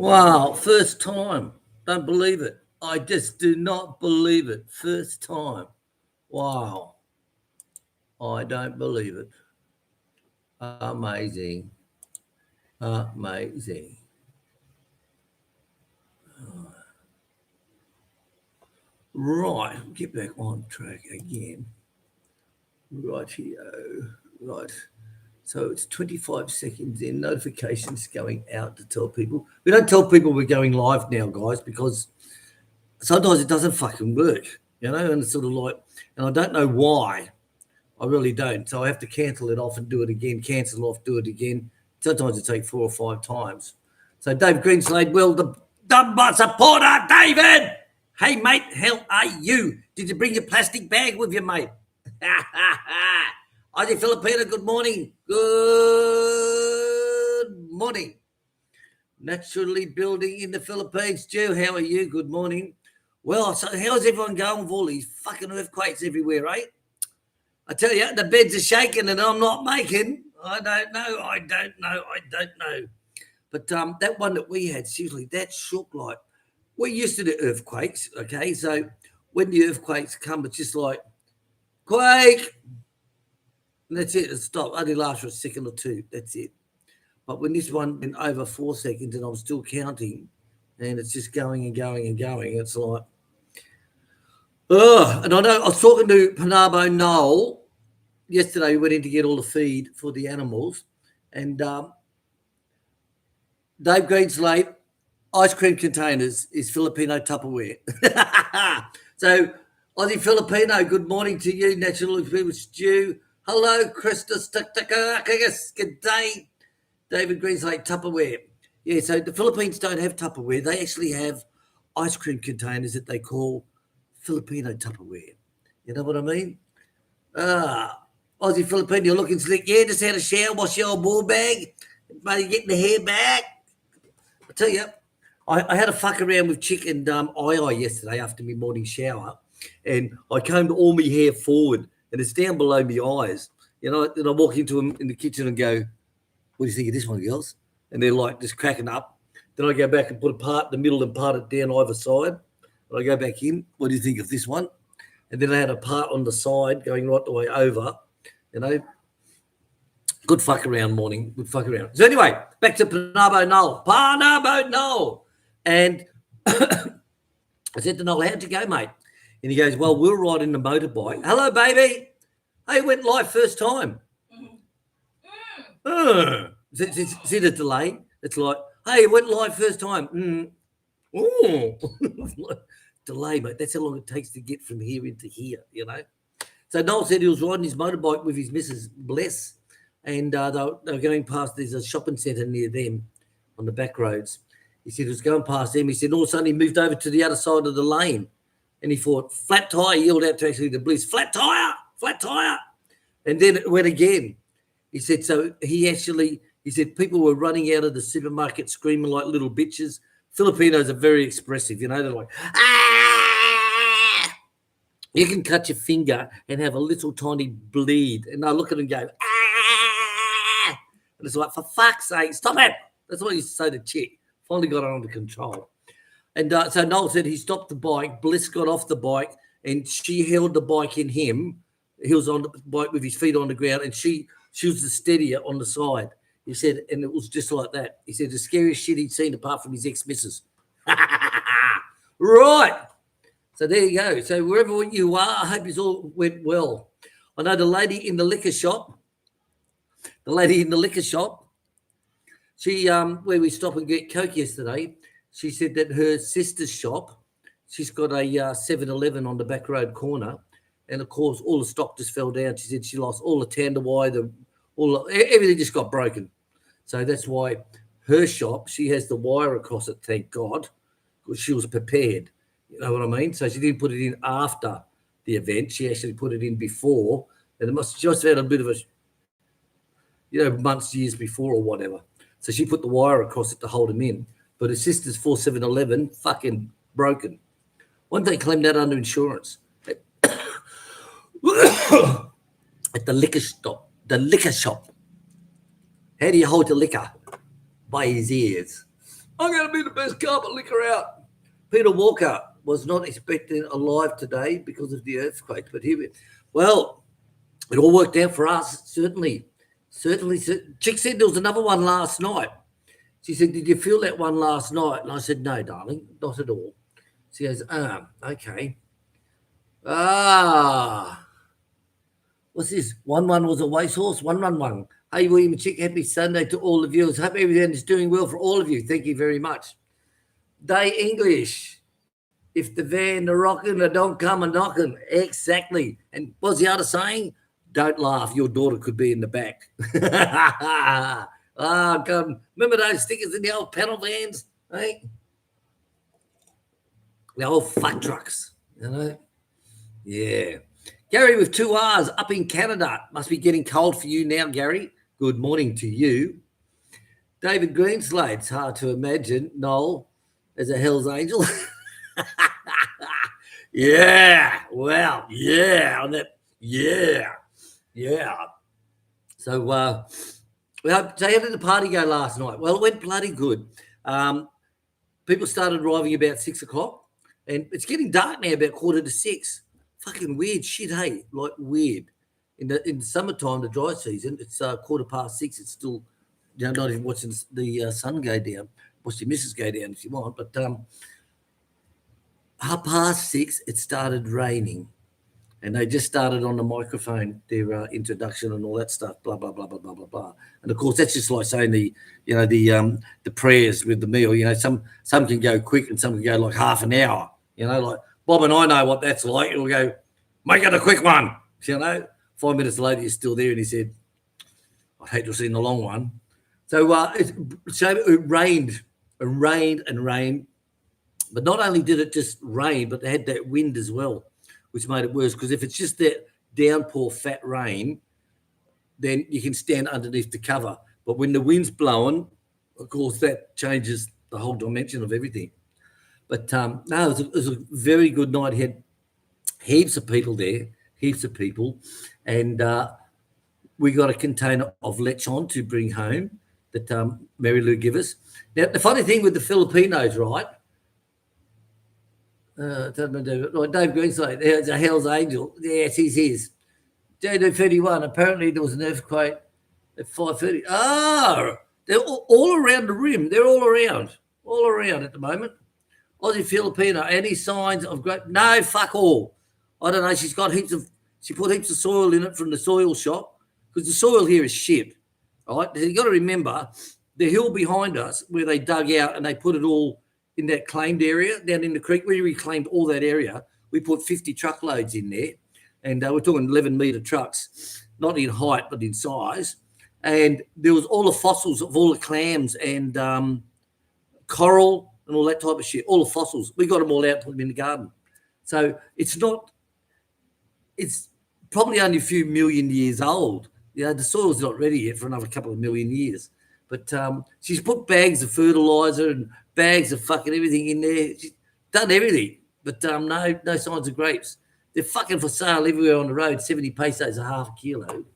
Wow, first time. Don't believe it. I just do not believe it. First time. Wow. I don't believe it. Amazing. Amazing. Right, get back on track again. Rightio. Right. So it's 25 seconds in. Notifications going out to tell people. We don't tell people we're going live now, guys, because sometimes it doesn't fucking work, and it's sort of like, and I don't know why. I really don't. So I have to cancel it off and do it again, cancel off, do it again. Sometimes it takes 4 or 5 times. So Dave Greenslade, well, the Dunbar supporter, David. Hey, mate, how are you? Did you bring your plastic bag with you, mate? Aussie Filipino, good morning. Good morning. Naturally building in the Philippines. Joe, how are you? Good morning. Well, so how's everyone going with all these fucking earthquakes everywhere, right? I tell you, the beds are shaking and I'm not making. I don't know. But that one that we had, seriously, that shook like, we're used to the earthquakes, okay? So when the earthquakes come, it's just like, quake. And that's it, it stopped. Only lasts for a second or two, that's it. But when this one went over 4 seconds and I'm still counting, and it's just going and going and going, it's like, and I know I was talking to Panabo Noel yesterday. We went in to get all the feed for the animals, and Dave Greenslade, ice cream containers is Filipino Tupperware. So, Aussie Filipino, good morning to you, National People Stew. Hello, Christus Takakakas. Good day, David Greenslade, Tupperware. Yeah, so the Philippines don't have Tupperware. They actually have ice cream containers that they call Filipino Tupperware. You know what I mean? Aussie Filipino, you're looking slick. Yeah, just had a shower, wash your old ball bag, maybe getting the hair back. I tell you, I had a fuck around with Chic and yesterday after my morning shower, and I combed all my hair forward, and it's down below my eyes. And I walk into them in the kitchen and go, what do you think of this one, girls? And they're like just cracking up. Then I go back and put a part in the middle and part it down either side. And I go back in, what do you think of this one? And then I had a part on the side going right the way over, Good fuck around morning. Good fuck around. So anyway, back to Panabo Noel. And I said to Noel, how'd you go, mate? And he goes, well, we're riding the motorbike. Hello, baby. Hey, went live first time. See the delay? It's like, hey, went live first time. Delay, mate. That's how long it takes to get from here into here, So Noel said he was riding his motorbike with his Mrs. Bless, and they were going past, there's a shopping centre near them on the back roads. He said he was going past them. He said all of a sudden he moved over to the other side of the lane, and he thought, flat tyre. He yelled out to actually the Bliss, flat tyre. And then it went again. He said, he said people were running out of the supermarket screaming like little bitches. Filipinos are very expressive, they're like, ah! You can cut your finger and have a little tiny bleed. And I look at him and go, ah! And it's like, for fuck's sake, stop it. That's what he used to say to Chick. Finally got it under control. And so Noel said he stopped the bike. Bliss got off the bike and she held the bike in him. He was on the bike with his feet on the ground, and she was the steadier on the side. He said, and it was just like that. He said the scariest shit he'd seen apart from his ex-missus. Right. So there you go. So wherever you are, I hope it all went well. I know the lady in the liquor shop, she, where we stop and get Coke yesterday, she said that her sister's shop, she's got a 7-Eleven on the back road corner, and of course all the stock just fell down. She said she lost all the tender wire, everything just got broken. So that's why her shop, she has the wire across it, thank God, because she was prepared. You know what I mean? So she didn't put it in after the event. She actually put it in before, and it must just had a bit of a, months, years before or whatever. So she put the wire across it to hold him in. But her sister's 7-Eleven fucking broken. Why don't they claim that under insurance? At the liquor shop. How do you hold the liquor? By his ears. I'm going to be the best carpet licker out. Peter Walker was not expected alive today because of the earthquake, but here well, it all worked out for us, certainly. Chick said there was another one last night. She said, did you feel that one last night? And I said, no, darling, not at all. She goes, okay. What's this? 1-1 was a racehorse. 1-1-1. Hey, William and Chick, happy Sunday to all the viewers. Hope everyone is doing well for all of you. Thank you very much. Day English. If the van are rocking, they don't come a knocking. Exactly. And what's the other saying? Don't laugh. Your daughter could be in the back. God. Remember those stickers in the old panel vans? Hey? The old fuck trucks, you know? Yeah. Gary with 2 R's up in Canada. Must be getting cold for you now, Gary. Good morning to you. David Greenslade's hard to imagine Noel as a Hell's Angel. Yeah. Wow. Yeah. On that. Yeah. Yeah. So, how did the party go last night? Well, it went bloody good. People started arriving about 6 o'clock, and it's getting dark now about 5:45. Fucking weird shit, hey? Like weird. In the summertime, the dry season, it's 6:15. It's still, not even watching the sun go down. Watch your missus go down if you want. But 6:30, it started raining. And they just started on the microphone, their introduction and all that stuff, blah, blah, blah, blah, blah, blah, blah. And, of course, that's just like saying the prayers with the meal. Some can go quick and some can go like half an hour. Like Bob and I know what that's like. We'll go, make it a quick one. 5 minutes later, you're still there. And he said, I'd hate to have seen the long one. So it rained and rained and rained. But not only did it just rain, but they had that wind as well, which made it worse, because if it's just that downpour fat rain, then you can stand underneath the cover. But when the wind's blowing, of course, that changes the whole dimension of everything. But no, it was a very good night. He had heaps of people there, and we got a container of lechon to bring home that Mary Lou gave us. Now, the funny thing with the Filipinos, right? Dave Greenslade, there's a Hell's Angel. Yes, he's his. JD31, apparently there was an earthquake at 5:30. They're all around the rim. They're all around at the moment. Aussie Filipino, any signs of great? No, fuck all. I don't know. She put heaps of soil in it from the soil shop, because the soil here is shit. Right? You got to remember the hill behind us where they dug out and they put it all in that claimed area down in the creek. We reclaimed all that area. We put 50 truckloads in there, and we're talking 11-metre trucks, not in height but in size. And there was all the fossils of all the clams and coral and all that type of shit, all the fossils. We got them all out and put them in the garden. So it's probably only a few million years old. The soil's not ready yet for another couple of million years. But she's put bags of fertilizer and bags of fucking everything in there. She's done everything, but no signs of grapes. They're fucking for sale everywhere on the road. 70 pesos a half a kilo.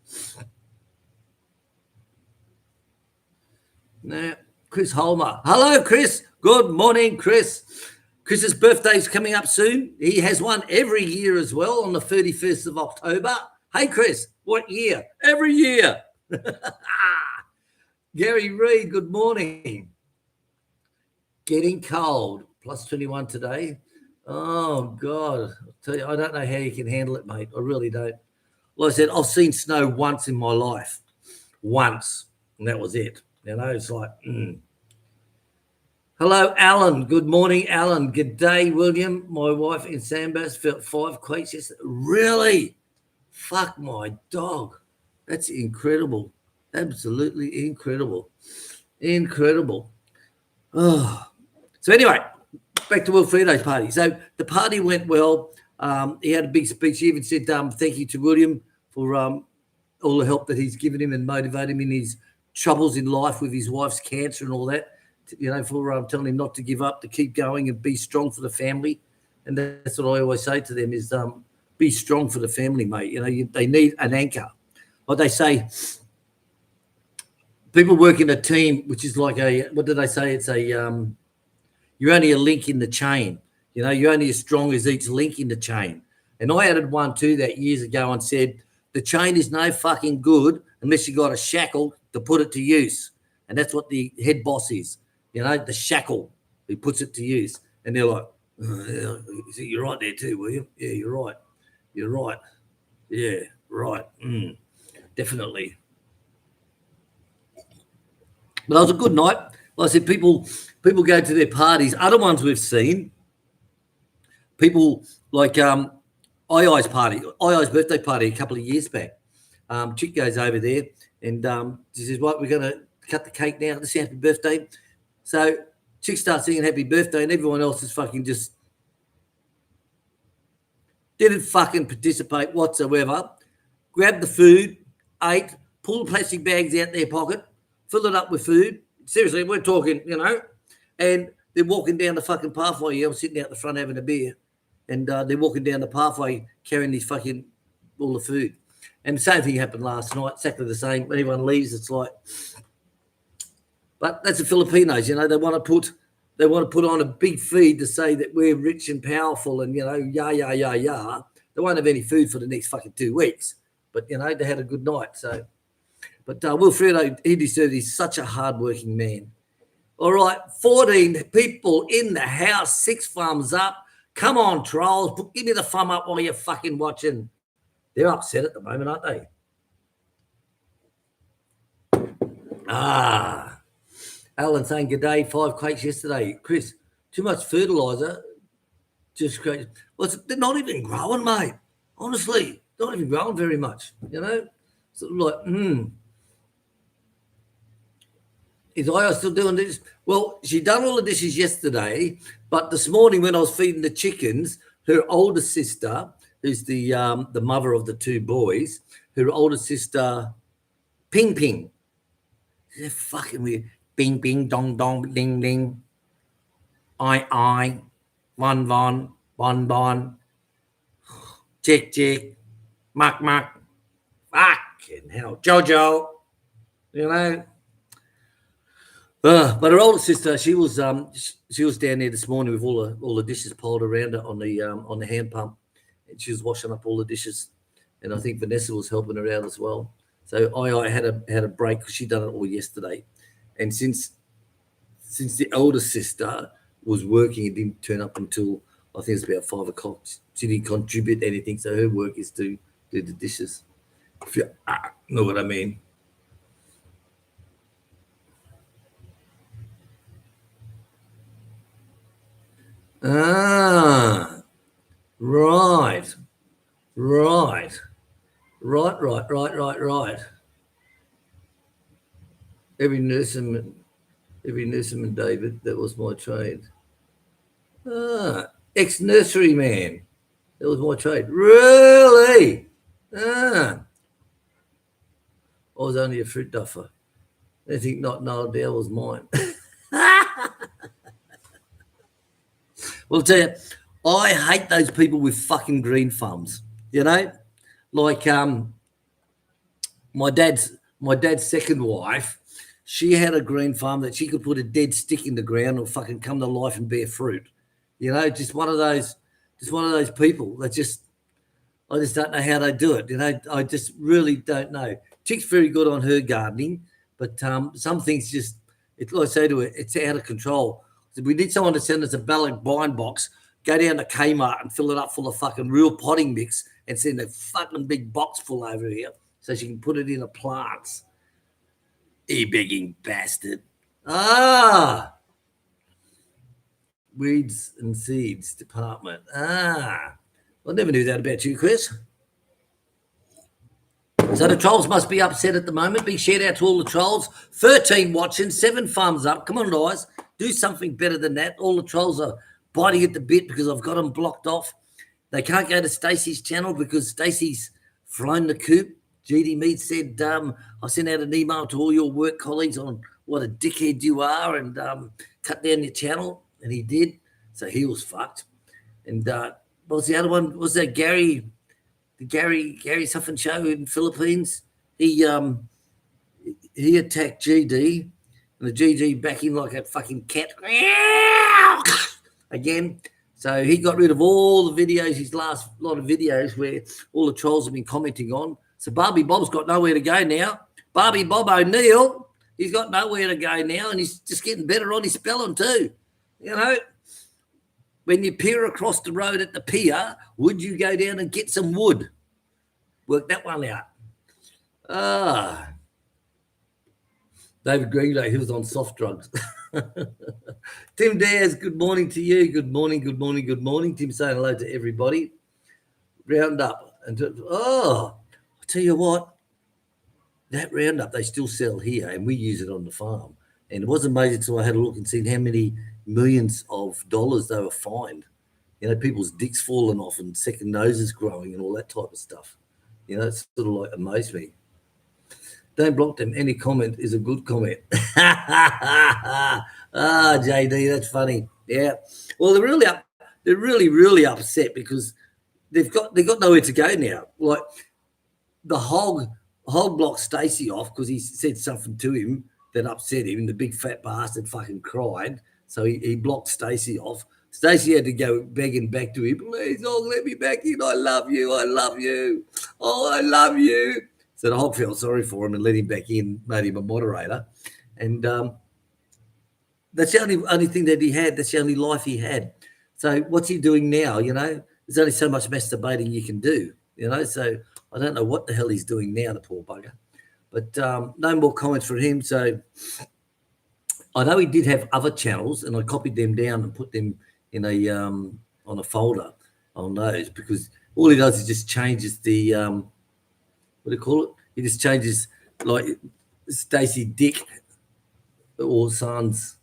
No, Chris Holmer. Hello, Chris. Good morning, Chris. Chris's birthday's coming up soon. He has one every year as well on the 31st of October. Hey, Chris, what year? Every year. Gary Reid, good morning. Getting cold, plus 21 today. Oh, God. I'll tell you, I don't know how you can handle it, mate. I really don't. Like I said, I've seen snow once in my life. Once. And that was it. It's like, Hello, Alan. Good morning, Alan. Good day, William. My wife in Sandbass felt 5 quakes yesterday. Really? Fuck my dog. That's incredible. Absolutely incredible. Incredible. Oh. So anyway, back to Wilfredo's party. So the party went well. He had a big speech. He even said thank you to William for all the help that he's given him and motivated him in his troubles in life with his wife's cancer and all that, for telling him not to give up, to keep going and be strong for the family. And that's what I always say to them is be strong for the family, mate. They need an anchor. Like they say, people work in a team, which is like what did they say? It's you're only a link in the chain. You're only as strong as each link in the chain. And I added one to that years ago and said, the chain is no fucking good unless you got a shackle to put it to use. And that's what the head boss is, the shackle. He puts it to use. And they're like, you're right there too, William. Yeah, you're right. You're right. Yeah, right. Definitely. But it was a good night. Like I said, people go to their parties. Other ones we've seen, people like I's birthday party a couple of years back. Chick goes over there and she says, "What, we're going to cut the cake now. This is happy birthday." So Chick starts singing happy birthday and everyone else is fucking just didn't fucking participate whatsoever. Grabbed the food, ate, pulled plastic bags out their pocket, filled it up with food. Seriously, we're talking, and they're walking down the fucking pathway. I'm sitting out the front having a beer, and they're walking down the pathway carrying all the food. And the same thing happened last night, exactly the same. When everyone leaves, it's like, but that's the Filipinos, they want to put on a big feed to say that we're rich and powerful and, yah. They won't have any food for the next fucking 2 weeks. But, they had a good night. So, but Wilfredo, he deserves. He's such a hardworking man. All right, 14 people in the house, 6 thumbs up. Come on, trolls. Give me the thumb up while you're fucking watching. They're upset at the moment, aren't they? Alan saying, good day, 5 cakes yesterday. Chris, too much fertiliser. Just crazy. Well, they're not even growing, mate. Honestly, not even growing very much, Sort of like, Is Aya still doing this? Well, she done all the dishes yesterday, but this morning when I was feeding the chickens, her older sister, who's the mother of the 2 boys, her older sister, Ping Ping. They're fucking weird. Bing, bing, dong, dong, ding, ding. I. Bon, bon, bon, bon. Chick, chick. Muck, muck. Fucking hell. Jojo. But her older sister, she was down there this morning with all the dishes piled around her on the hand pump, and she was washing up all the dishes. And I think Vanessa was helping her out as well. So I had a break because she done it all yesterday, and since the older sister was working, it didn't turn up until I think it's about 5 o'clock. She didn't contribute anything, so her work is to do the dishes. If you know what I mean. Right. Every nurseman, David, that was my trade. Ex-nursery man, that was my trade. Really? I was only a fruit duffer. Anything not nailed down was mine. Well, I'll tell you, I hate those people with fucking green thumbs. Like my dad's second wife, she had a green thumb that she could put a dead stick in the ground or fucking come to life and bear fruit. Just one of those people that I just don't know how they do it. I just really don't know. Chick's very good on her gardening, but some things just, like I say to her, it's out of control. We need someone to send us a ballot bind box, go down to Kmart and fill it up full of fucking real potting mix and send a fucking big box full over here so she can put it in the plants. E-begging bastard. Weeds and Seeds Department. I never knew that about you, Chris. So the trolls must be upset at the moment. Big shout out to all the trolls. 13 watching, 7 thumbs up. Come on, guys. Do something better than that. All the trolls are biting at the bit because I've got them blocked off. They can't go to Stacey's channel because Stacey's flown the coop. GD Mead said, I sent out an email to all your work colleagues on what a dickhead you are and cut down your channel. And he did. So he was fucked. And what was the other one? Was that Gary? The Gary Suffin show in the Philippines. He he attacked GD, and the GD back in like a fucking cat again. So he got rid of all the videos, his last lot of videos where all the trolls have been commenting on. So Barbie Bob's got nowhere to go now. Barbie Bob O'Neill, he's got nowhere to go now, and he's just getting better on his spelling too. You know, when you peer across the road at the pier, would you go down and get some wood? Work that one out. David Greenley, he was on soft drugs. Tim Diaz, good morning to you. Good morning, good morning, good morning. Tim saying hello to everybody. Roundup. I'll tell you what, that Roundup they still sell here, and we use it on the farm. And it wasn't amazing until I had a look and seen how many millions of dollars they were fined. You know, people's dicks falling off and second noses growing and all that type of stuff. You know, it's sort of like amazed me. Don't block them. Any comment is a good comment. JD, that's funny. Yeah. Well, they're really upset because they've got nowhere to go now. Like the hog blocked Stacey off because he said something to him that upset him. The big fat bastard fucking cried. So he blocked Stacey off. Stacey had to go begging back to him, please, Hog, let me back in. I love you. I love you. Oh, I love you. So the Hog felt sorry for him and let him back in, made him a moderator. And that's the only thing that he had. That's the only life he had. So what's he doing now, you know? There's only so much masturbating you can do, you know? So I don't know what the hell he's doing now, the poor bugger. But no more comments from him. So I know he did have other channels, and I copied them down and put them in a on a folder on those, because all he does is just changes the what do you call it? He just changes like Stacey Dick or Sons.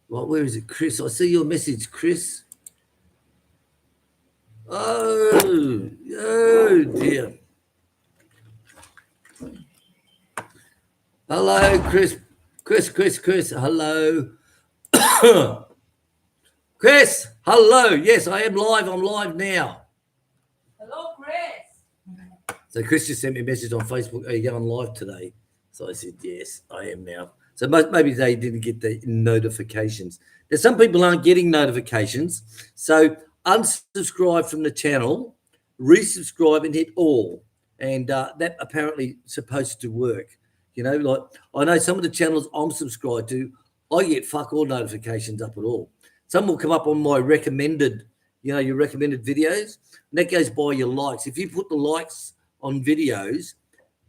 Well, where is it, Chris? I see your message, Chris. Oh dear. Hello, Chris. Chris. Hello. Chris, hello. Yes, I am live. I'm live now. Hello, Chris. So Chris just sent me a message on Facebook. Are you going live today? So I said, yes, I am now. So maybe they didn't get the notifications. Now, some people aren't getting notifications. So unsubscribe from the channel, resubscribe and hit all. And that apparently supposed to work. You know, like I know some of the channels I'm subscribed to, I get fuck all notifications up at all. Some will come up on my recommended, you know, your recommended videos, and that goes by your likes. If you put the likes on videos,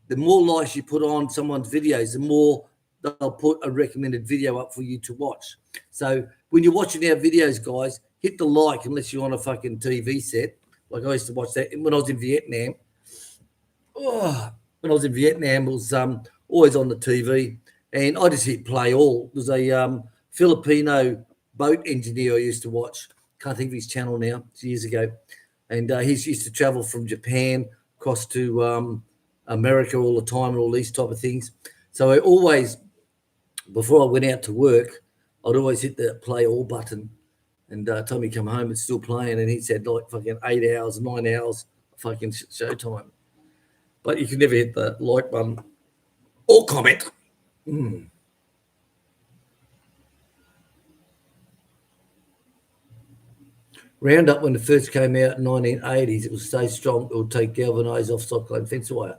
the more likes you put on someone's videos, the more they'll put a recommended video up for you to watch. So when you're watching our videos, guys, hit the like unless you're on a fucking TV set. Like I used to watch that when I was in Vietnam. When I was in Vietnam, it was always on the TV, and I just hit play all. There's a Filipino boat engineer I used to watch. Can't think of his channel now. It's years ago. And he used to travel from Japan across to America all the time and all these type of things. So I always, before I went out to work, I'd always hit the play all button. And time he come home, it's still playing. And he said like fucking 8 hours, 9 hours, fucking showtime. But you can never hit the like button or comment. Roundup, when it first came out in 1980s, it was so strong it would take galvanised off cyclone fence wire.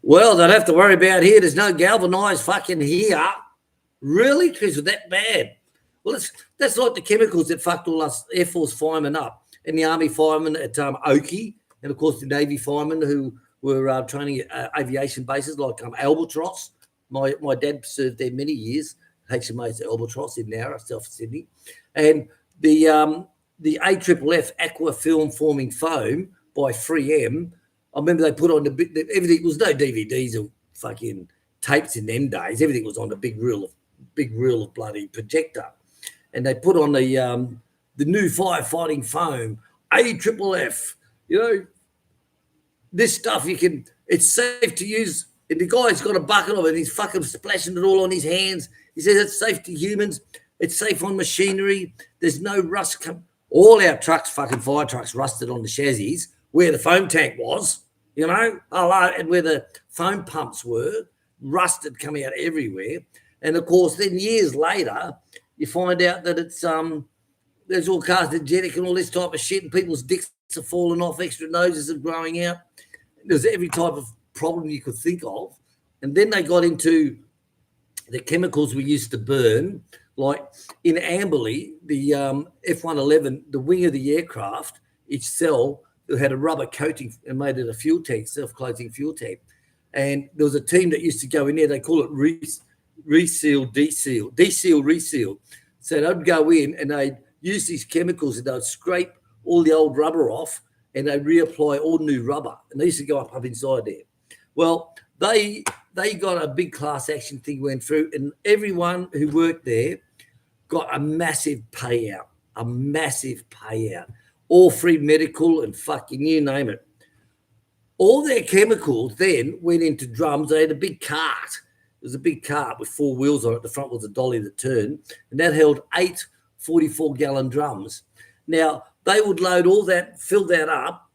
Well, don't have to worry about here. There's no galvanised fucking here. Really, Chris, was that bad? Well, that's like the chemicals that fucked all us Air Force firemen up, and the Army firemen at Oki, and of course the Navy firemen who were training at aviation bases like Albatross. My dad served there many years. HMAS Albatross in Nowra, South Sydney, and the AFFF aqua film forming foam by 3M. I remember they put on everything. Was no DVDs or fucking tapes in them days. Everything was on a big reel of bloody projector, and they put on the new firefighting foam AFFF. You know, this stuff it's safe to use. And the guy's got a bucket of it and he's fucking splashing it all on his hands. He says it's safe to humans. It's safe on machinery. There's no rust. All our trucks, fucking fire trucks, rusted on the chassis where the foam tank was, you know, and where the foam pumps were. rust had come out everywhere. And of course, then years later, you find out that it's there's all carcinogenic and all this type of shit, and people's dicks are falling off, extra noses are growing out. There's every type of problem you could think of. And then they got into the chemicals we used to burn, like in Amberley, the F-111, the wing of the aircraft, each cell had a rubber coating and made it a fuel tank, self-closing fuel tank. And there was a team that used to go in there, they call it reseal, deseal, reseal. So they'd go in and they'd use these chemicals and they'd scrape all the old rubber off and they'd reapply all new rubber. And they used to go up inside there. Well, they got a big class action thing went through, and everyone who worked there got a massive payout, all free medical and fucking you name it. All their chemicals then went into drums. They had a big cart. It was a big cart with 4 wheels on it. The front was a dolly that turned, and that held 8 44-gallon drums. Now, they would load all that, fill that up,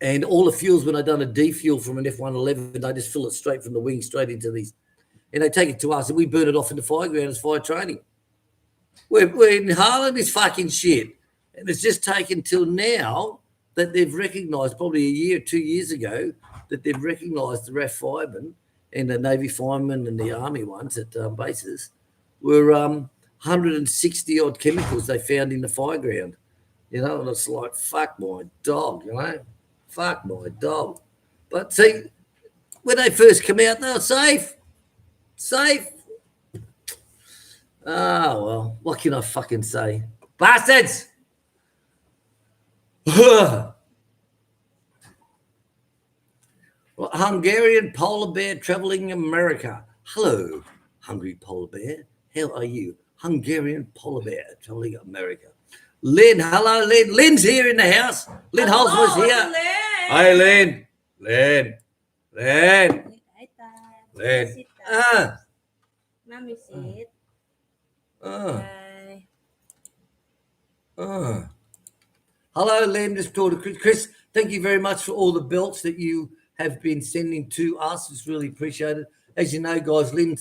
and all the fuels, when I'd done a defuel from an F-111, they just fill it straight from the wing, straight into these. And they take it to us, and we burn it off in the fire ground as fire training. We're in Harlem is fucking shit. And it's just taken till now that they've recognised, probably a year, 2 years ago, that they've recognised the RAF firemen and the Navy firemen and the Army ones at bases were 160-odd chemicals they found in the fire ground. You know, and it's like, fuck my dog, you know. Fuck my dog. But see, when they first come out, they were safe. Oh, well, what can I fucking say? Bastards! Well, Hungarian polar bear traveling America. Hello, hungry polar bear. How are you? Hungarian polar bear traveling America. Lynn, hello, Lynn. Lynn's here in the house. Lynn Holzman's here. Lynn. Hi, Lynn. Lynn. Hi, Dad. Lynn. Mommy, sit. Hi. Hi. Hello, Lynn. Just talk to Chris. Chris, thank you very much for all the belts that you have been sending to us. It's really appreciated. As you know, guys, Lynn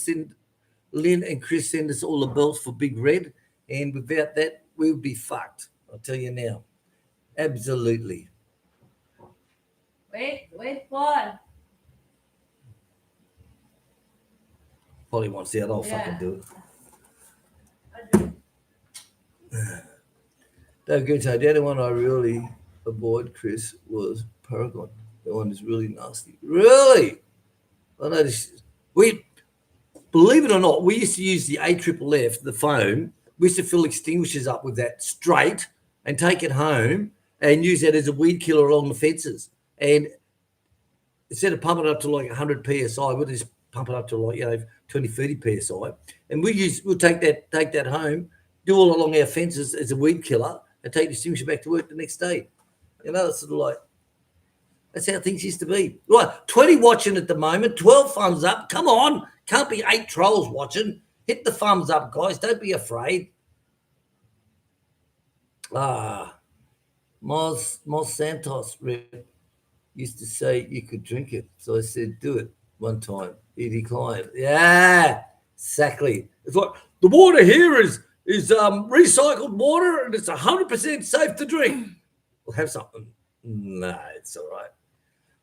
and Chris send us all the belts for Big Red, and without that, we'll be fucked. I'll tell you now. Absolutely. Wait, Paul. Polly wants out. I'll fucking do it. Don't get to the other one I really avoid, Chris, was Paragon. That one is really nasty. Really? I noticed. We, believe it or not, we used to use the AFFF, the phone. We used to fill extinguishers up with that straight and take it home and use that as a weed killer along the fences. And instead of pumping it up to like 100 PSI, we'll just pump it up to like, 20, 30 PSI. And we'll take that home, do all along our fences as a weed killer, and take the extinguisher back to work the next day. You know, it's sort of like, that's how things used to be. Right, 20 watching at the moment, 12 thumbs up. Come on, can't be 8 trolls watching. Hit the thumbs up, guys. Don't be afraid. Mos Santos used to say you could drink it. So I said, do it one time. He declined. Yeah, exactly. It's like, the water here is recycled water and it's 100% safe to drink. We'll have something. No, it's all right.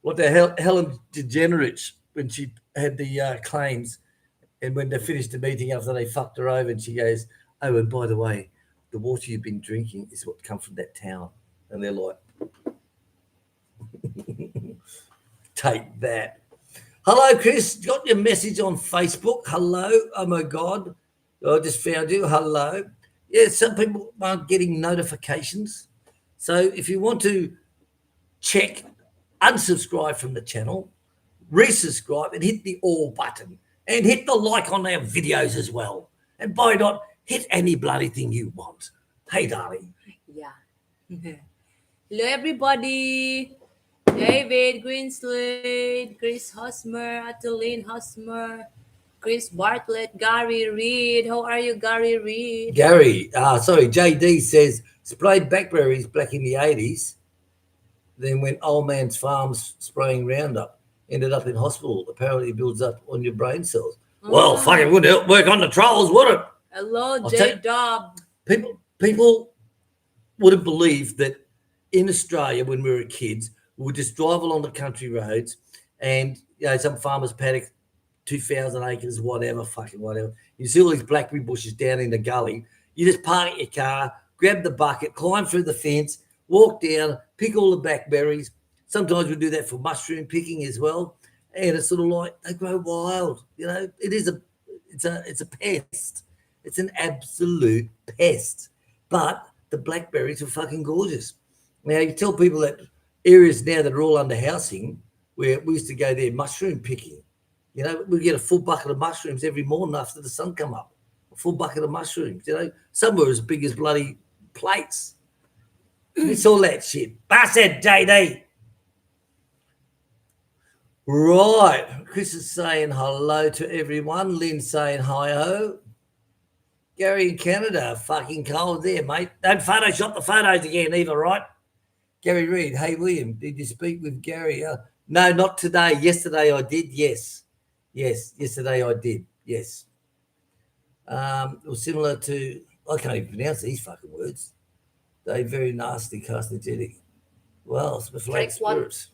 What the hell, Helen DeGeneres, when she had the claims, and when they finished the meeting after they fucked her over, and she goes, oh, and by the way, the water you've been drinking is what comes from that town. And they're like, take that. Hello, Chris. Got your message on Facebook. Hello. Oh, my God. I just found you. Hello. Yeah, some people aren't getting notifications. So if you want to check, unsubscribe from the channel, resubscribe, and hit the all button. And hit the like on our videos as well. And by not, hit any bloody thing you want. Hey, darling. Yeah. Hello, everybody. David Greenslade, Chris Hosmer, Adeline Hosmer, Chris Bartlett, Gary Reed. How are you, Gary Reed? JD says, sprayed blackberries back in the 80s. Then went old man's farms spraying Roundup. ended up in hospital. Apparently, it builds up on your brain cells. Well, fucking wouldn't help work on the trolls, would it? Hello, I'll J Dub. People wouldn't believe that in Australia, when we were kids, we would just drive along the country roads and, some farmer's paddock, 2,000 acres, whatever, fucking whatever. You see all these blackberry bushes down in the gully. You just park your car, grab the bucket, climb through the fence, walk down, pick all the blackberries. Sometimes we do that for mushroom picking as well. And it's sort of like they grow wild. It's a pest. It's an absolute pest. But the blackberries are fucking gorgeous. Now, you tell people that areas now that are all under housing, where we used to go there mushroom picking, we get a full bucket of mushrooms every morning after the sun come up. A full bucket of mushrooms, some were as big as bloody plates. It's all that shit. Bastard, JD. Right. Chris is saying hello to everyone. Lynn's saying hi-ho. Gary in Canada, fucking cold there, mate. Don't Photoshop the photos again either, right? Gary Reid, hey, William, did you speak with Gary? No, not today. Yesterday I did, yes. Yes, yesterday I did, yes. It was similar to, I can't even pronounce these fucking words. They're very nasty, carcinogenic. Well, it's flat spirits.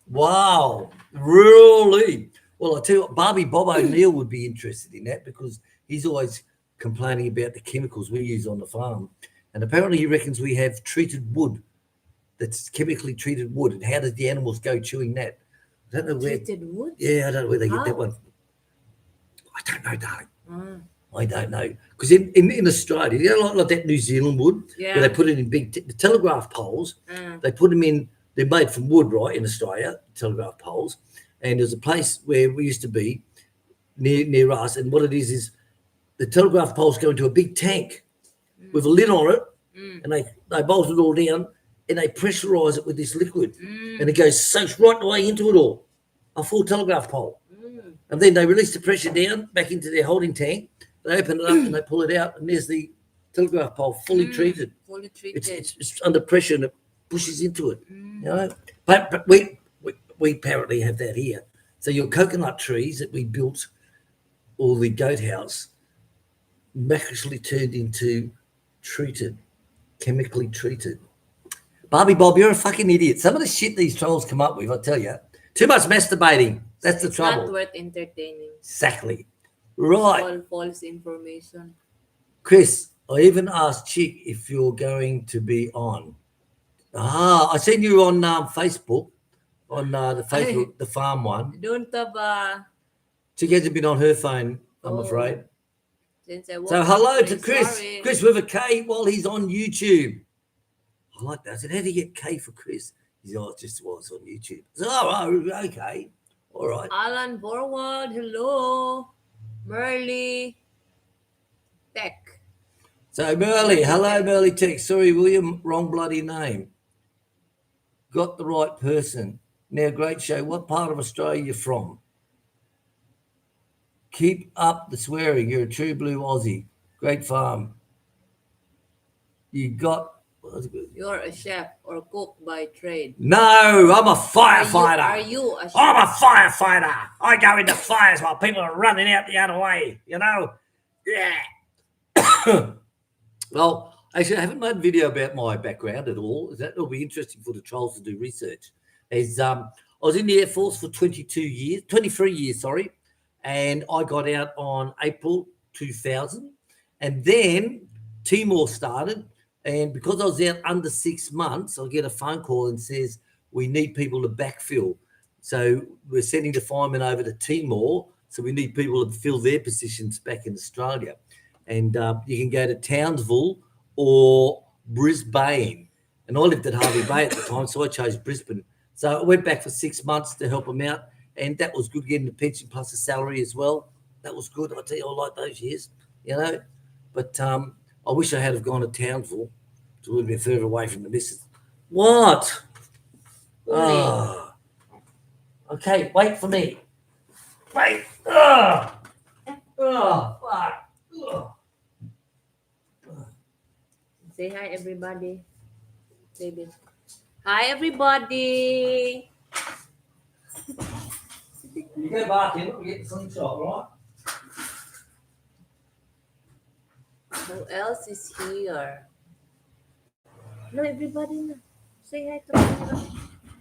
Wow, really? Well, I tell you what, Barbie Bob O'Neill would be interested in that because he's always complaining about the chemicals we use on the farm. And apparently he reckons we have treated wood, that's chemically treated wood. And how does the animals go chewing that? I don't know where. Treated wood? Yeah, I don't know where they get that one. I don't know, darling. I don't know. Because in Australia, like that New Zealand wood, where they put it in big the telegraph poles, they put them in, they're made from wood, right, in Australia, telegraph poles. And there's a place where we used to be near us, and what it is the telegraph poles go into a big tank with a lid on it, and they bolt it all down, and they pressurise it with this liquid, and it soaks right the way into it all, a full telegraph pole. And then they release the pressure down back into their holding tank, they open it up and they pull it out, and there's the telegraph pole fully treated. Fully treated. It's under pressure and it pushes into it. But we apparently have that here. So your coconut trees that we built, or the goat house, miraculously turned into chemically treated. Barbie Bob, you're a fucking idiot. Some of the shit these trolls come up with, I tell you. Too much masturbating. That's the trouble. It's not worth entertaining. Exactly. Right. All false information. Chris, I even asked Chick if you're going to be on. I seen you on Facebook, on the Facebook, the farm one. Don't have Chick hasn't been on her phone, I'm afraid. So hello to Chris. Sorry. Chris with a K while he's on YouTube. I like that. I said, how do you get K for Chris? He said, it's just while it's on YouTube. I said, oh, okay. All right. Alan Forward, hello. Merly Tech. So Merly, hello Merly Tech. Sorry, William, wrong bloody name. Got the right person. Now, great show. What part of Australia are you from? Keep up the swearing. You're a true blue Aussie. Great farm. You're a chef or cook by trade. No, I'm a firefighter. Are you a chef? I'm a firefighter. I go into fires while people are running out the other way, Yeah. Well, actually, I haven't made a video about my background at all. That'll be interesting for the trolls to do research. I was in the Air Force for 23 years, and I got out on April 2000. And then Timor started, and because I was out under 6 months, I get a phone call and says, we need people to backfill. So we're sending the firemen over to Timor, so we need people to fill their positions back in Australia. And you can go to Townsville or Brisbane. And I lived at Harvey Bay at the time, so I chose Brisbane. So I went back for 6 months to help them out, and that was good, getting the pension plus the salary as well. That was good. I tell you, I like those years, But I wish I had have gone to Townsville. It's a little bit further away from the missus. What? Oh. Okay, wait for me. Wait. Oh, fuck. Oh. Say hi, everybody. David. Hi, everybody. go barking. We'll get the slingshot, right? Who else is here? No, everybody na. Say hi to camera.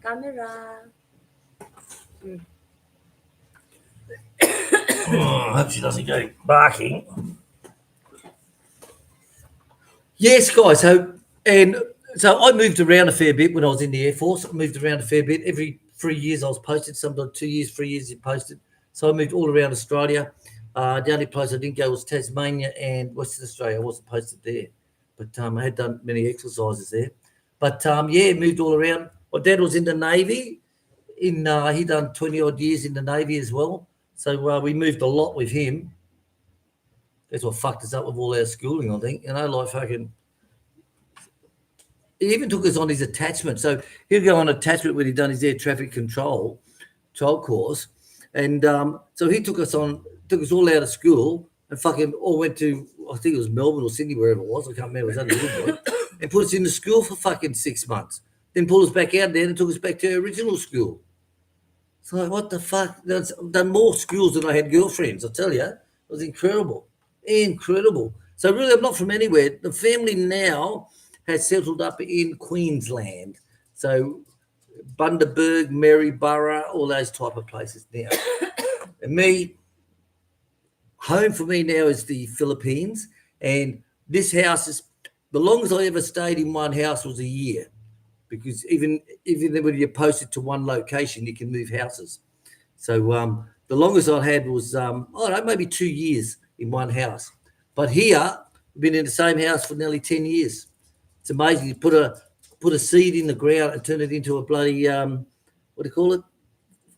Camera. I hope she doesn't go barking. Yes, guys. So I moved around a fair bit when I was in the Air Force. I moved around a fair bit. Every 3 years I was posted. Sometimes 2 years, 3 years you posted. So I moved all around Australia. The only place I didn't go was Tasmania and Western Australia. I wasn't posted there, but I had done many exercises there. But moved all around. My dad was in the Navy. He done 20 odd years in the Navy as well. So we moved a lot with him. That's what fucked us up with all our schooling, I think. Like fucking. He even took us on his attachment. So he'd go on attachment when he'd done his air traffic control course, and so he took us all out of school and fucking all went to, I think it was Melbourne or Sydney, wherever it was. I can't remember. It was only a little boy, and put us into school for fucking 6 months. Then pulled us back out there and took us back to our original school. So like, what the fuck? I've done more schools than I had girlfriends. I tell you, it was incredible. So really, I'm not from anywhere. The family now has settled up in Queensland. So Bundaberg, Maryborough, all those type of places now. And home for me now is the Philippines. And this house is, the longest I ever stayed in one house was a year. Because even when you're posted to one location, you can move houses. So the longest I had was, maybe 2 years in one house. But here, I've been in the same house for nearly 10 years. It's amazing. You put a seed in the ground and turn it into a bloody, what do you call it?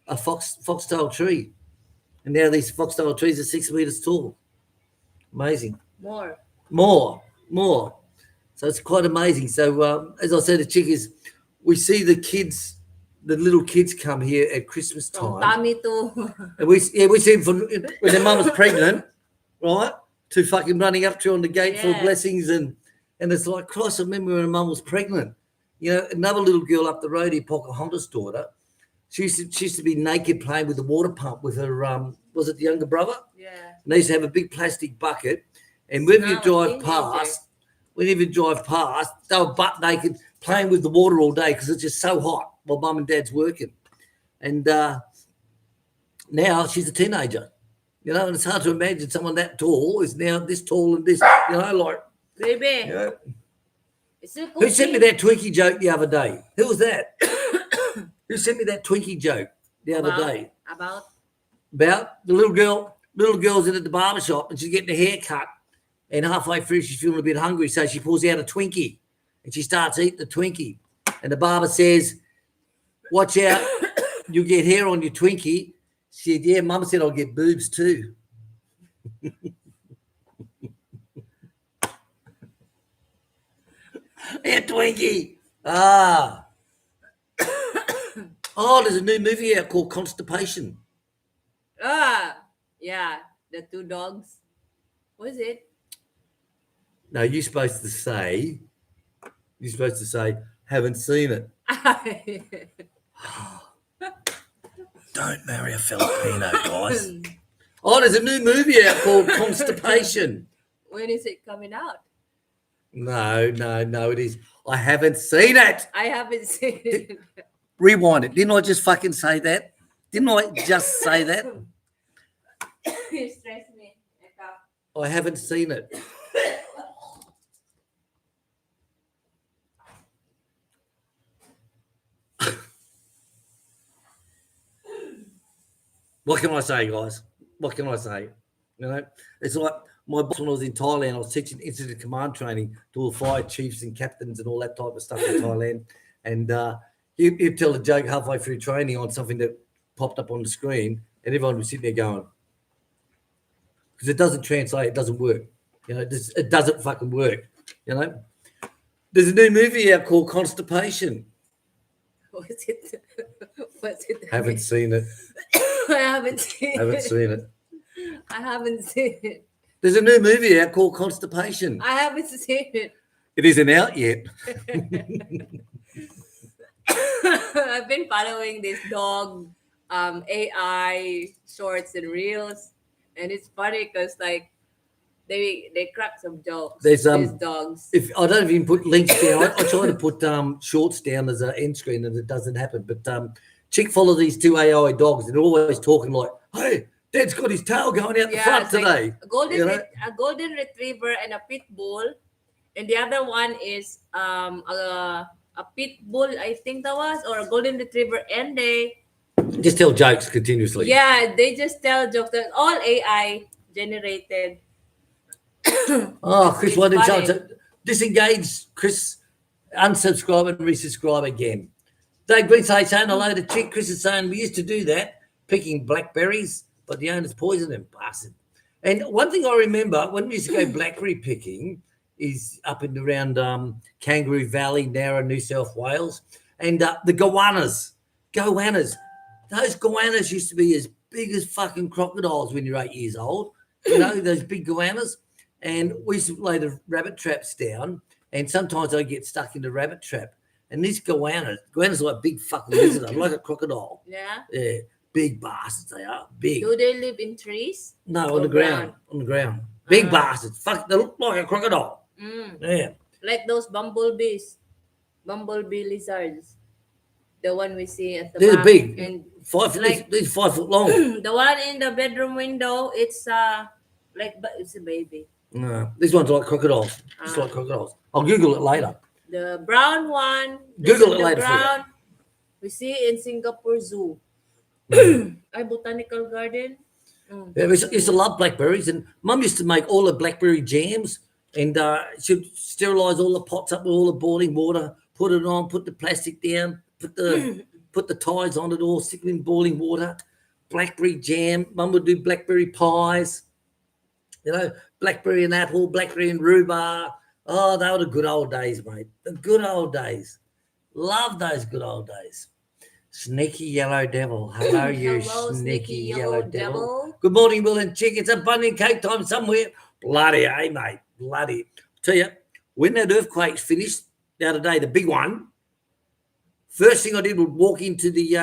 A foxtail tree. And now these foxtail trees are 6 meters tall. Amazing. More. So it's quite amazing. So as I said, the chick is, we see the little kids come here at Christmas time. Tommy too. And we see them when their mum was pregnant, right? To fucking running up to her on the gate for blessings and it's like, Christ, I remember when her mum was pregnant. Another little girl up the road here, Pocahontas' daughter, she used to be naked playing with the water pump with her, was it the younger brother? Yeah. And they used to have a big plastic bucket. And whenever you drive past, they were butt naked playing with the water all day because it's just so hot while mum and dad's working. And now she's a teenager, and it's hard to imagine someone that tall is now this tall and this, like. Baby. Who sent me that Twinkie joke the other day? Who was that? Who sent me that Twinkie joke the other day? About the little girl's in at the barbershop and she's getting a haircut. And halfway through, she's feeling a bit hungry, so she pulls out a Twinkie and she starts eating the Twinkie. And the barber says, "Watch out, you'll get hair on your Twinkie." She said, "Yeah, Mum said I'll get boobs too." Yeah, Twinkie. There's a new movie out called Constipation. Yeah, the two dogs. What is it? No, you're supposed to say, haven't seen it. Don't marry a Filipino, guys. There's a new movie out called Constipation. When is it coming out? No, it is. I haven't seen it. I haven't seen it. Rewind it. Didn't I just fucking say that? Didn't I just say that? You stress me. I haven't seen it. What can I say, guys? What can I say? It's like my boss when I was in Thailand, I was teaching incident command training to all fire chiefs and captains and all that type of stuff in Thailand. And he'd tell a joke halfway through training on something that popped up on the screen, and everyone was sitting there going, because it doesn't translate, it doesn't work. It doesn't fucking work. There's a new movie out called Constipation. What's it? Haven't seen it. I haven't seen it. I haven't seen it. There's a new movie out called Constipation. I haven't seen it. It isn't out yet. I've been following this dog AI shorts and reels, and it's funny because like they crack some jokes. There's These dogs. if I don't even put links down, I try to put shorts down as an end screen, and it doesn't happen. But Chick follow these two AI dogs, and they're always talking like, "Hey, Dad's got his tail going out the front it's like today." a golden retriever and a pit bull, and the other one is a pit bull, I think that was, or a golden retriever, and they Just tell jokes continuously. they just tell jokes. That all AI generated. Oh, Chris, It's why didn't funny. you disengage? Chris, unsubscribe and resubscribe again. Dave Green saying hello to Chick. Chris is saying we used to do that, picking blackberries, but the owners poisoned them, bastard. And one thing I remember when we used to go blackberry picking is up and around Kangaroo Valley, Narra, New South Wales, and the goannas. Those goannas used to be as big as fucking crocodiles when you're 8 years old. You know, those big goannas. And we used to lay the rabbit traps down, and sometimes I'd get stuck in the rabbit trap. And these goannas are like big fucking lizards, like a crocodile. Yeah, big bastards they are, big. Do they live in trees? No, or on the ground. Big bastards. Fuck, they look like a crocodile. Yeah. Like those bumblebee lizards. The one we see at the They're back. big. And 5 foot, like- these 5 foot long. the one in the bedroom window, it's it's a baby. No, these ones are like crocodiles. Just like crocodiles. I'll Google it later. The brown one. Google it the later for you. brown, we see in Singapore Zoo. A botanical garden. Yeah, we used to love blackberries, and Mum used to make all the blackberry jams, and she'd sterilise all the pots up with all the boiling water, put it on, put the plastic down, put the ties on it all, stick it in boiling water. Blackberry jam. Mum would do blackberry pies. You know, blackberry and apple, blackberry and rhubarb. Oh, they were the good old days, mate. The good old days. Love those good old days. Sneaky yellow devil. Hello, you Hello, sneaky yellow devil. devil. Good morning, Will and Chick. It's a bunny and cake time somewhere. Bloody, mate. Bloody. Tell you, when that earthquake finished the other day, the big one, first thing I did was walk into the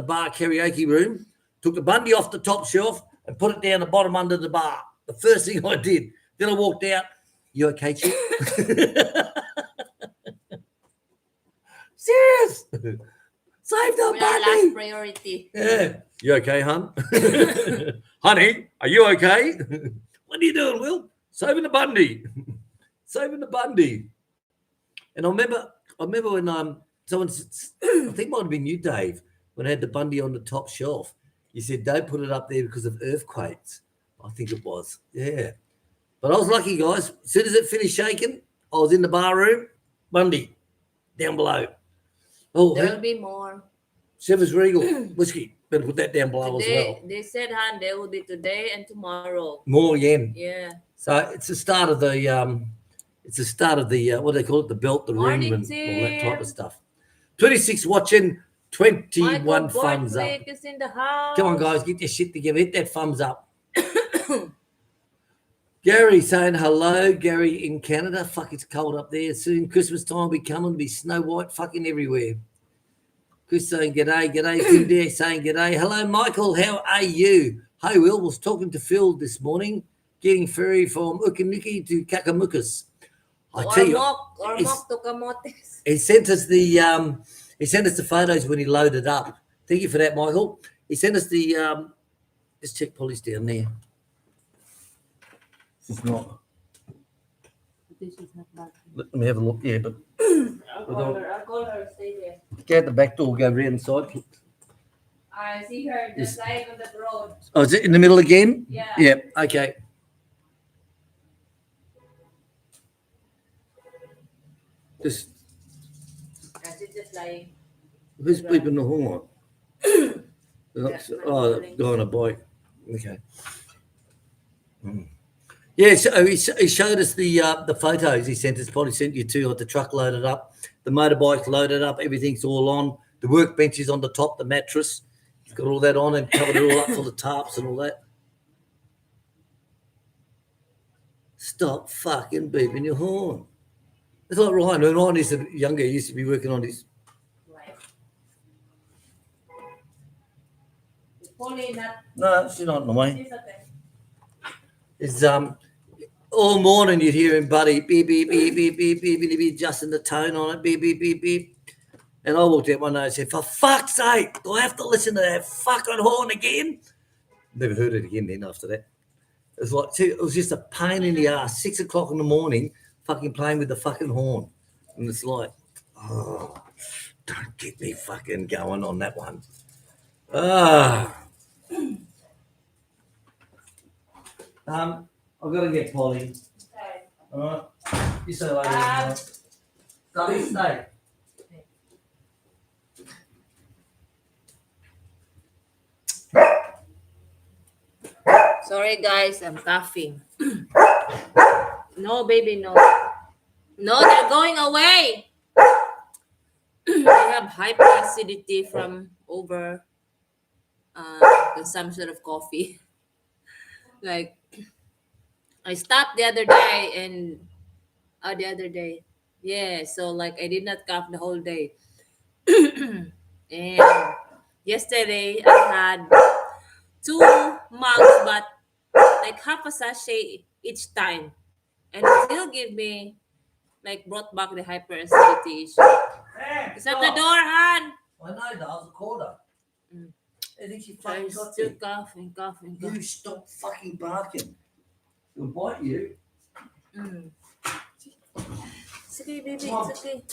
bar karaoke room, took the Bundy off the top shelf and put it down the bottom under the bar. The first thing I did. Then I walked out. You okay, Chick? Serious? Save the We are Bundy. last priority. Yeah. You okay, hun? Honey, are you okay? What are you doing, Will? Saving the Bundy. Saving the Bundy. And I remember when someone, I think it might have been you, Dave, when I had the Bundy on the top shelf. You said, don't put it up there because of earthquakes. I think it was. Yeah. But I was lucky, guys. As soon as it finished shaking, I was in the bar room. Bundy, down below. Oh, There will be more. Chivas Regal whiskey. Better put that down below as well. They said, Han, there will be today and tomorrow. More yen. Yeah. So it's the start of the what do they call it? The belt, the Morning, rim, and all that type Tim. of stuff. 26 watching, 21 Michael thumbs up. Borthwick is in the house. Come on, guys, get your shit together. Hit that thumbs up. Gary saying hello. Gary in Canada. Fuck, it's cold up there. Soon Christmas time will be coming. Be snow white fucking everywhere. Chris saying g'day. Kim there saying g'day. Hello, Michael. How are you? Hey, Will. Was talking to Phil this morning. Getting ferry from Ukaniki to Kakamukas. I tell you, Ormoc to Camotes. he sent us the photos when he loaded up. Thank you for that, Michael. He sent us the just check Polly's down there. It's not. This is not bad. Let me have a look. Yeah, but I'll call her. Stay there. go out the back door, go around the side. I see her Yes. just lying on the road. Oh, is it in the middle again? Yeah. Yeah. Okay. Just She's just lying. who's beeping the horn? Oh, the guy on a bike. Okay. Yeah, so he showed us the photos he sent us. Probably sent you two. Got the truck loaded up, the motorbike's loaded up, everything's all on. The workbench is on the top, the mattress. He's got all that on and covered it all up for the tarps and all that. Stop fucking beeping your horn. It's like Ryan. When Ryan is younger, he used to be working on his. Only not. No, she's not in the way. She's okay. It's all morning you'd hear him, buddy, beep, beep, beep, beep, beep, beep, beep, beep, adjusting the tone on it, beep, beep, beep, beep. And I walked out one day and said, for fuck's sake, do I have to listen to that fucking horn again? Never heard it again then after that. It was like, it was just a pain in the ass, 6 o'clock in the morning, fucking playing with the fucking horn. And it's like, oh, don't get me fucking going on that one. I've got to get Polly. Okay. All right. You say later. Stay. Sorry, guys, I'm coughing. No, baby, no. No, they're going away. I have hyperacidity from over consumption of coffee. Like, I stopped the other day and the other day. Yeah, so like I did not cough the whole day. And yesterday I had 2 mugs, but like half a sachet each time. And it still give me, like, brought back the hyperacidity issue. Is that the door, Han? I know, that was a quarter. Mm. I think she I'm fucking got still you. coughing. You stop fucking barking. It'll bite you. Mm. It's okay, baby. Come on. It's okay.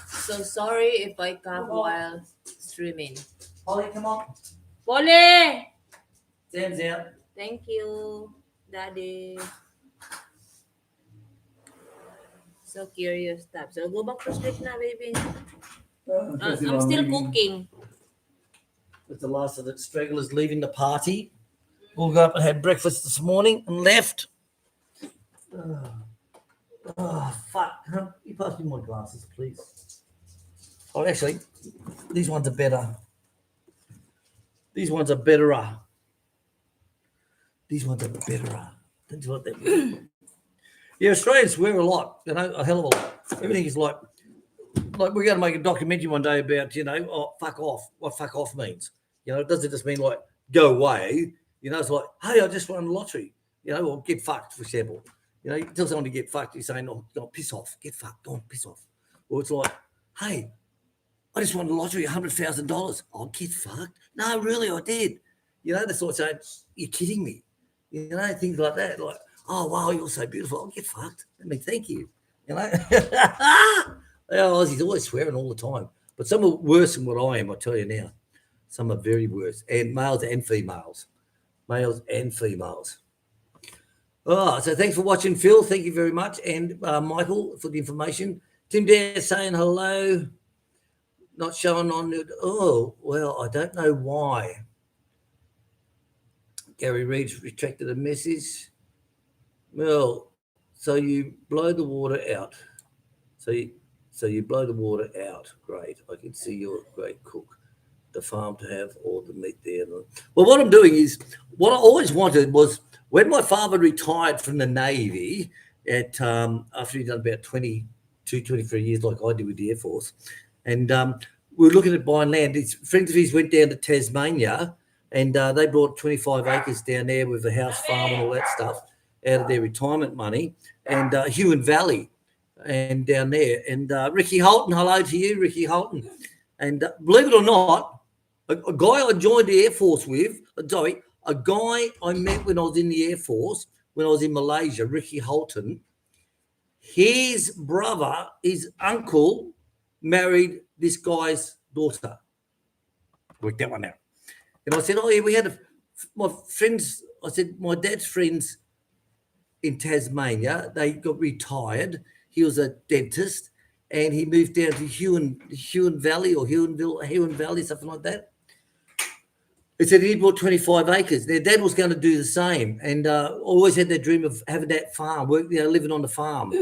So sorry if I cough while streaming. Polly, come on. Polly! Sam's out. Thank you, Daddy. So curious stuff. So go back to sleep now, baby. I'm still cooking. With the last of the stragglers leaving the party. We'll go up and had breakfast this morning and left. Oh, fuck. You pass me my glasses, please. Oh, actually, these ones are better. These ones are betterer. These ones are betterer. Don't you like that? Yeah, Australians swear a lot, you know, a hell of a lot. Everything is like we're going to make a documentary one day about, you know, oh, fuck off, what fuck off means. You know, it doesn't just mean like go away. You know, it's like, hey, I just won the lottery, you know, or get fucked, for example. You know, you tell someone to get fucked, you're saying, no, piss off, get fucked, go on, piss off. Or it's like, hey, I just won the lottery, $100,000. Oh, get fucked. No, really, I did. You know, the sort of saying, you're kidding me. You know, things like that. Like, oh, wow, you're so beautiful. I'll get fucked. I mean, thank you. You know? Aussies always swearing all the time. But some are worse than what I am, I tell you now. Some are very worse. And males and females. Males and females. Oh, so thanks for watching, Phil. Thank you very much. And Michael for the information. Tim Dare saying hello. Not showing on it. Oh, well, I don't know why. Gary Reed's retracted a message. Well, so you blow the water out. So you blow the water out. Great. I can see you're a great cook. The farm to have all the meat there. Well, what I'm doing is, what I always wanted was, when my father retired from the Navy at after he'd done about 22, 23 years like I did with the Air Force, and we were looking at buying land. His friends of his went down to Tasmania, and they bought 25 acres down there with a house farm and all that stuff out of their retirement money, and Huon Valley and down there. And Ricky Holton, hello to you, Ricky Holton. And believe it or not, a guy I joined the Air Force with, a guy I met when I was in the Air Force, when I was in Malaysia, Ricky Holton, his brother, his uncle, married this guy's daughter. Worked that one out. And I said, oh, yeah, we had my friends, I said, my dad's friends in Tasmania, they got retired. He was a dentist, and he moved down to Huon Valley or Huon Valley, something like that. He said he bought 25 acres. Their dad was going to do the same, and always had that dream of having that farm, living on the farm,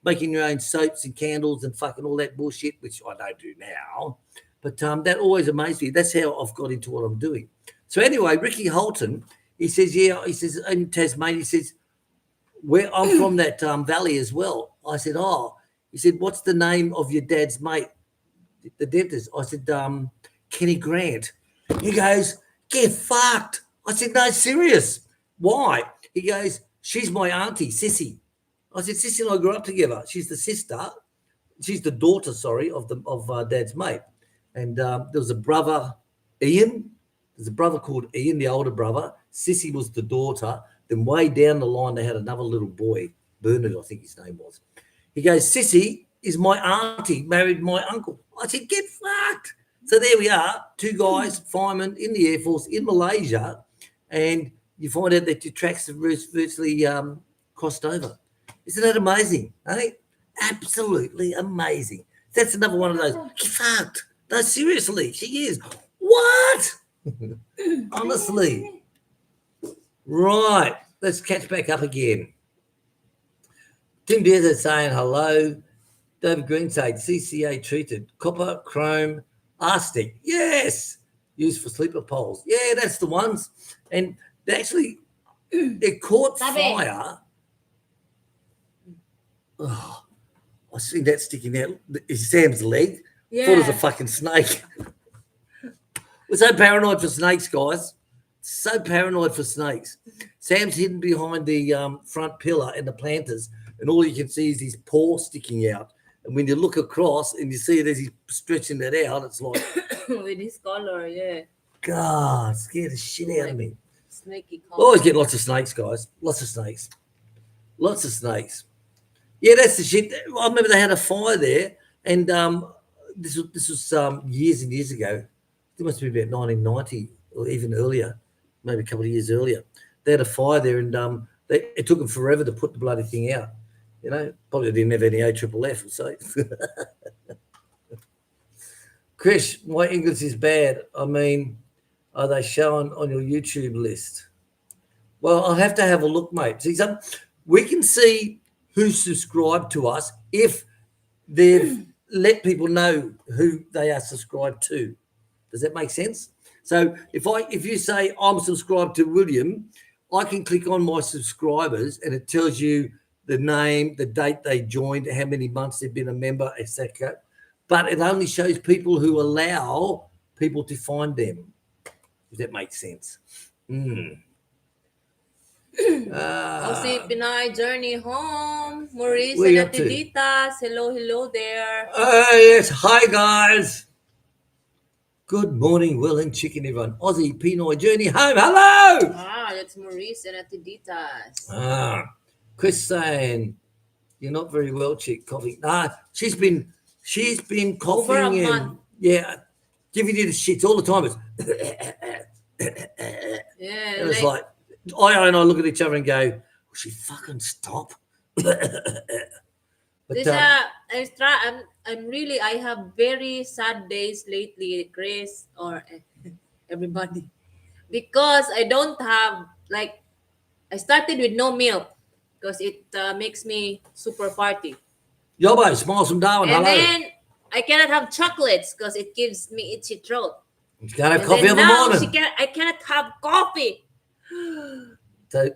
making your own soaps and candles and fucking all that bullshit, which I don't do now. But that always amazed me. That's how I've got into what I'm doing. So anyway, Ricky Holton, he says, in Tasmania, he says, where I'm from that valley as well. I said, oh, he said, what's the name of your dad's mate, the dentist? I said, Kenny Grant. He goes, Get fucked. I said, no, serious. Why? He goes, she's my auntie, Sissy. I said, Sissy and I grew up together. She's the sister. She's the daughter, sorry, of Dad's mate. And there was a brother, Ian. There's a brother called Ian, the older brother. Sissy was the daughter. Then way down the line, they had another little boy, Bernard, I think his name was. He goes, Sissy is my auntie, married my uncle. I said, get fucked. So there we are, two guys, firemen in the Air Force in Malaysia, and you find out that your tracks have virtually crossed over. Isn't that amazing? Eh? Absolutely amazing. That's another one of those. Get fucked. No, seriously, she is. What? Honestly. Right. Let's catch back up again. Tim Diaz is saying hello. David Green saying CCA treated. Copper, chrome, arsenic. Yes. Used for sleeper poles. Yeah, that's the ones. And they actually, it caught fire. Oh, I see that sticking out. Is Sam's leg? Yeah. Thought it was a fucking snake. We're so paranoid for snakes, guys. So paranoid for snakes. Sam's hidden behind the front pillar and the planters, and all you can see is his paw sticking out. And when you look across and you see it as he's stretching that out, it's like with his collar, yeah. God, scared the shit out of me. Snaky collar. Always get lots of snakes, guys. Lots of snakes. Lots of snakes. Yeah, that's the shit. I remember they had a fire there, and this was years and years ago. It must be about 1990 or even earlier, maybe a couple of years earlier. They had a fire there, and it took them forever to put the bloody thing out. You know, probably didn't have any AFFF or so. Chris, my English is bad. I mean, are they showing on your YouTube list? Well, I'll have to have a look, mate. See, we can see who subscribed to us if they've let people know who they are subscribed to. Does that make sense? So if you say I'm subscribed to William, I can click on my subscribers and it tells you the name, the date they joined, how many months they've been a member, etc. But it only shows people who allow people to find them. If that makes sense. Aussie Pinay journey home. Maurice Where you and up to? Atiditas. Hello there. Yes, hi guys. Good morning, Will and Chicken, everyone. Aussie Pinoy journey home. Hello. That's Maurice and Atiditas. Chris saying you're not very well, chick. Coughing. She's been coughing Over a and month. yeah, giving you the shits all the time. Yeah, And it's like I and I look at each other and go, will she fucking stop? But this I have very sad days lately, Chris, or everybody, because I don't have I started with no milk because it makes me super party, Yobbo, Smiles from Darwin, and hello. then I cannot have chocolates because it gives me itchy throat. You can't have And coffee then in the now morning. I cannot have coffee. So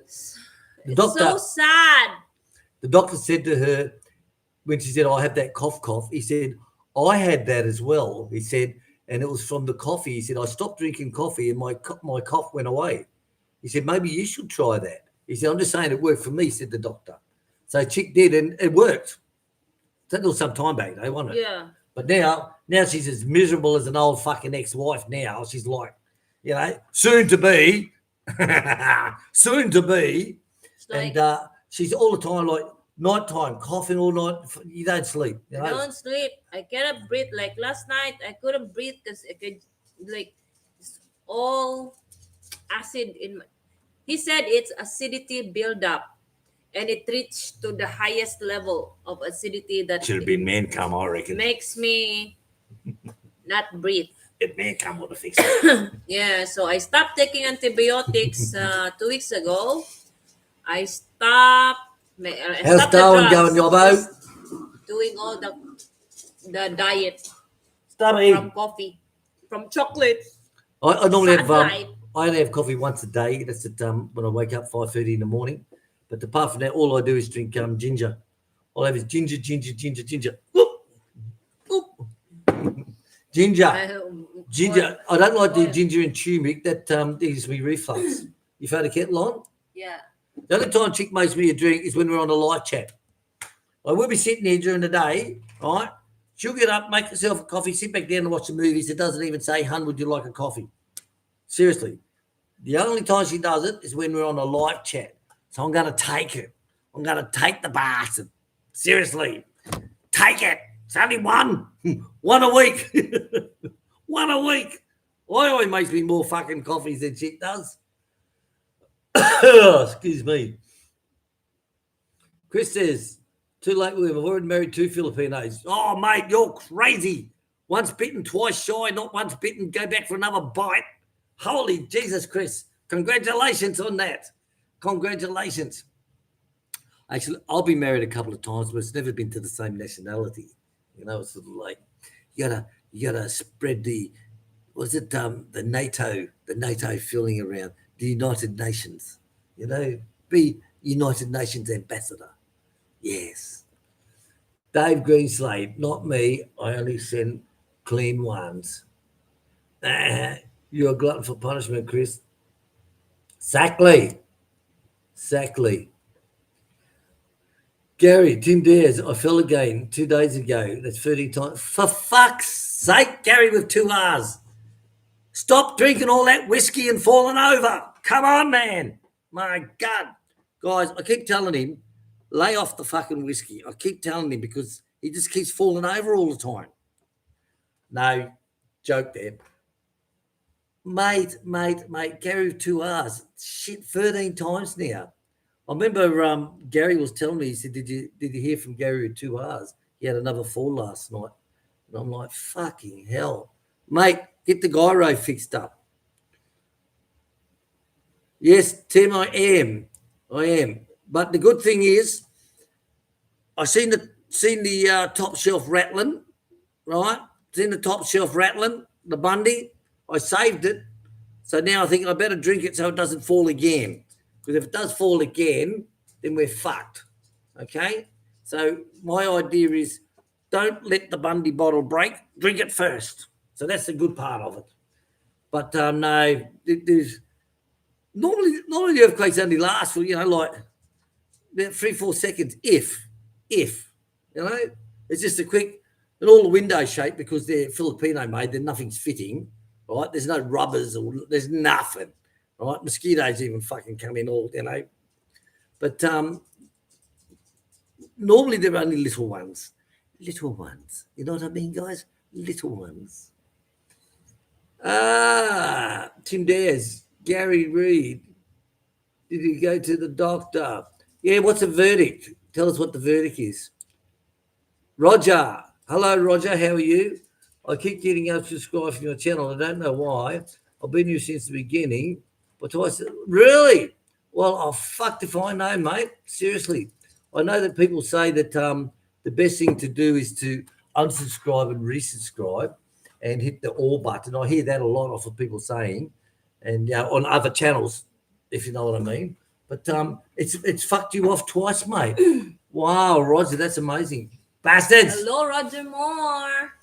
the It's so sad. the doctor said to her when she said, I had that cough, he said, I had that as well. He said, and it was from the coffee. He said, I stopped drinking coffee and my cough went away. He said, maybe you should try that. He said, I'm just saying it worked for me, said the doctor. So Chick did, and it worked. That was some time back, though, wasn't it? Yeah. But now she's as miserable as an old fucking ex-wife now. She's like, soon to be. It's like, And she's all the time like nighttime, coughing all night. You don't sleep. You know? I don't sleep. I cannot breathe. Like last night, I couldn't breathe because I could, it's all acid in my. He said it's acidity buildup, and it reached to the highest level of acidity that Should have been man come, I reckon. makes me not breathe. If man come would have fixed it. Yeah, so I stopped taking antibiotics 2 weeks ago. I stopped. How's Darwin going, Yobbo? Doing all the diet Stubby. from coffee, from chocolate. I normally have Sunlight. I only have coffee once a day. That's at when I wake up 5:30 in the morning. But apart from that, all I do is drink ginger. All I have is ginger. Whoop. Whoop. Ginger. Ginger. I don't like the ginger and turmeric. That gives me reflux. You've had a kettle on? Yeah. The only time Chick makes me a drink is when we're on a live chat. I will be sitting here during the day, right? She'll get up, make herself a coffee, sit back down and watch the movies. It doesn't even say, "Hun, would you like a coffee?" Seriously. The only time she does it is when we're on a live chat. So I'm going to take it. I'm going to take the bastard. Seriously. Take it. It's only one. One a week. One a week. I always makes me more fucking coffees than Chick does. Excuse me. Chris says, too late, William. I've already married 2 Filipinos. Oh, mate, you're crazy. Once bitten, twice shy, not once bitten. Go back for another bite. Holy Jesus, Chris. Congratulations on that. Congratulations. Actually, I've been married a couple of times, but it's never been to the same nationality. You know, it's sort of like you gotta spread the NATO feeling around the United Nations. You know, be United Nations ambassador. Yes. Dave Greenslade, not me. I only send clean ones. You're a glutton for punishment, Chris. Exactly. Gary, Tim Dares, I fell again 2 days ago. That's 30 times. For fuck's sake, Gary with 2 R's. Stop drinking all that whiskey and falling over. Come on, man. My God. Guys, I keep telling him, lay off the fucking whiskey. I keep telling him because he just keeps falling over all the time. No, joke there. Mate, Gary with 2 R's. Shit, 13 times now. I remember Gary was telling me, he said, did you hear from Gary with 2 R's? He had another fall last night. And I'm like, fucking hell. Mate, get the gyro fixed up. Yes, Tim, I am. But the good thing is, I seen the top shelf rattling, right? Seen the top shelf rattling, the Bundy. I saved it. So now I think I better drink it so it doesn't fall again. Because if it does fall again, then we're fucked. Okay? So my idea is don't let the Bundy bottle break. Drink it first. So that's the good part of it. But no, there's normally the earthquakes only last for, like about 3-4 seconds if, it's just a quick, and all the windows shake because they're Filipino made, then nothing's fitting, right? There's no rubbers or there's nothing, right? Mosquitoes even fucking come in all, But normally they're only little ones. You know what I mean, guys? Little ones. Tim Dares, Gary Reid. Did he go to the doctor? Yeah, what's the verdict? Tell us what the verdict is. Roger. Hello, Roger. How are you? I keep getting unsubscribed from your channel. I don't know why. I've been here since the beginning. But twice. Really? Well, I'm fucked if I know, mate. Seriously. I know that people say that the best thing to do is to unsubscribe and resubscribe and hit the all button. I hear that a lot of people saying, and on other channels, if you know what I mean. But it's fucked you off twice, mate. Wow, Roger, that's amazing. Bastards. Hello, Roger Moore.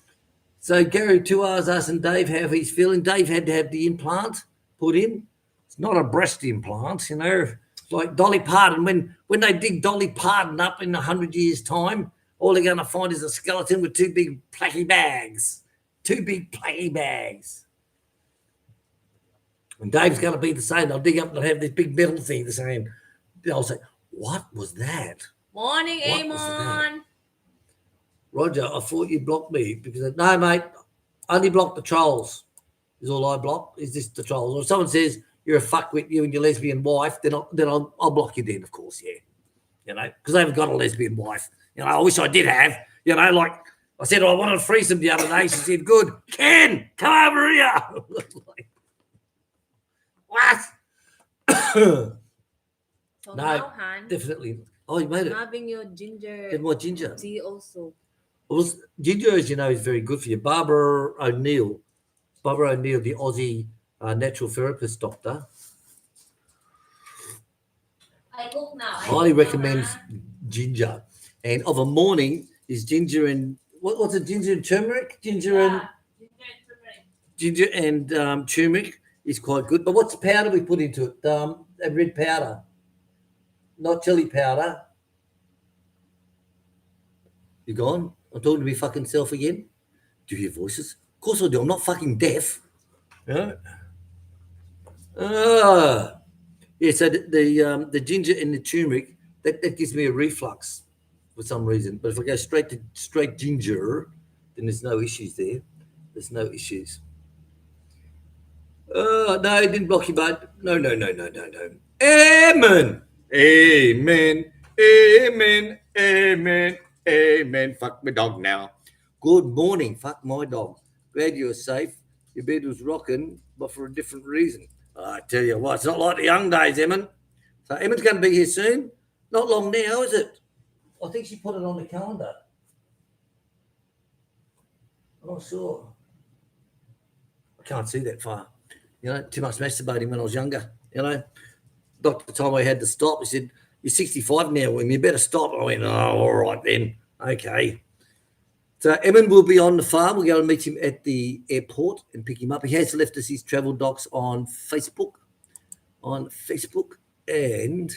So Gary 2 R's asking Dave how he's feeling. Dave had to have the implant put in. It's not a breast implant, It's like Dolly Parton. When they dig Dolly Parton up in 100 years' time, all they're going to find is a skeleton with 2 big placky bags. 2 big placky bags. And Dave's going to be the same. They'll dig up and they'll have this big metal thing the same. They'll say, what was that? Morning, Amon. Roger, I thought you blocked me because, no, mate, only block the trolls is all I block. Is this the trolls? Or if someone says you're a fuckwit, you and your lesbian wife, then I'll block you then, of course, yeah. Because I haven't got a lesbian wife. I wish I did have. Like I said, I wanted a threesome the other day. She said, good. Ken, come over here. What? So No, now, Han, definitely. Oh, you made it. I'm having your ginger Have more ginger. tea also. Well, ginger, as you know, is very good for you. Barbara O'Neill, the Aussie natural therapist doctor, I cook now. highly recommends ginger. And of a morning is ginger and what's it? Ginger and turmeric. Ginger and ginger and turmeric is quite good. But what's the powder we put into it? A red powder, not chili powder. You gone? I'm talking to me fucking self again. Do you hear voices? Of course I do. I'm not fucking deaf. Yeah. Yeah. So the ginger and the turmeric that gives me a reflux for some reason. But if I go straight ginger, then there's no issues there. There's no issues. No, it didn't block you, bud. No. Amen. Amen. Fuck my dog now. Good morning. Fuck my dog. Glad you were safe. Your bed was rocking, but for a different reason. I tell you what, it's not like the young days, Emin. So Emin's going to be here soon. Not long now, is it? I think she put it on the calendar. I'm not sure. I can't see that far. Too much masturbating when I was younger. Doctor told me I had to stop. He said, "You're 65 now, William. You better stop." I went, "Oh, all right then. Okay." So Emin will be on the farm. We'll go and meet him at the airport and pick him up. He has left us his travel docs on Facebook. And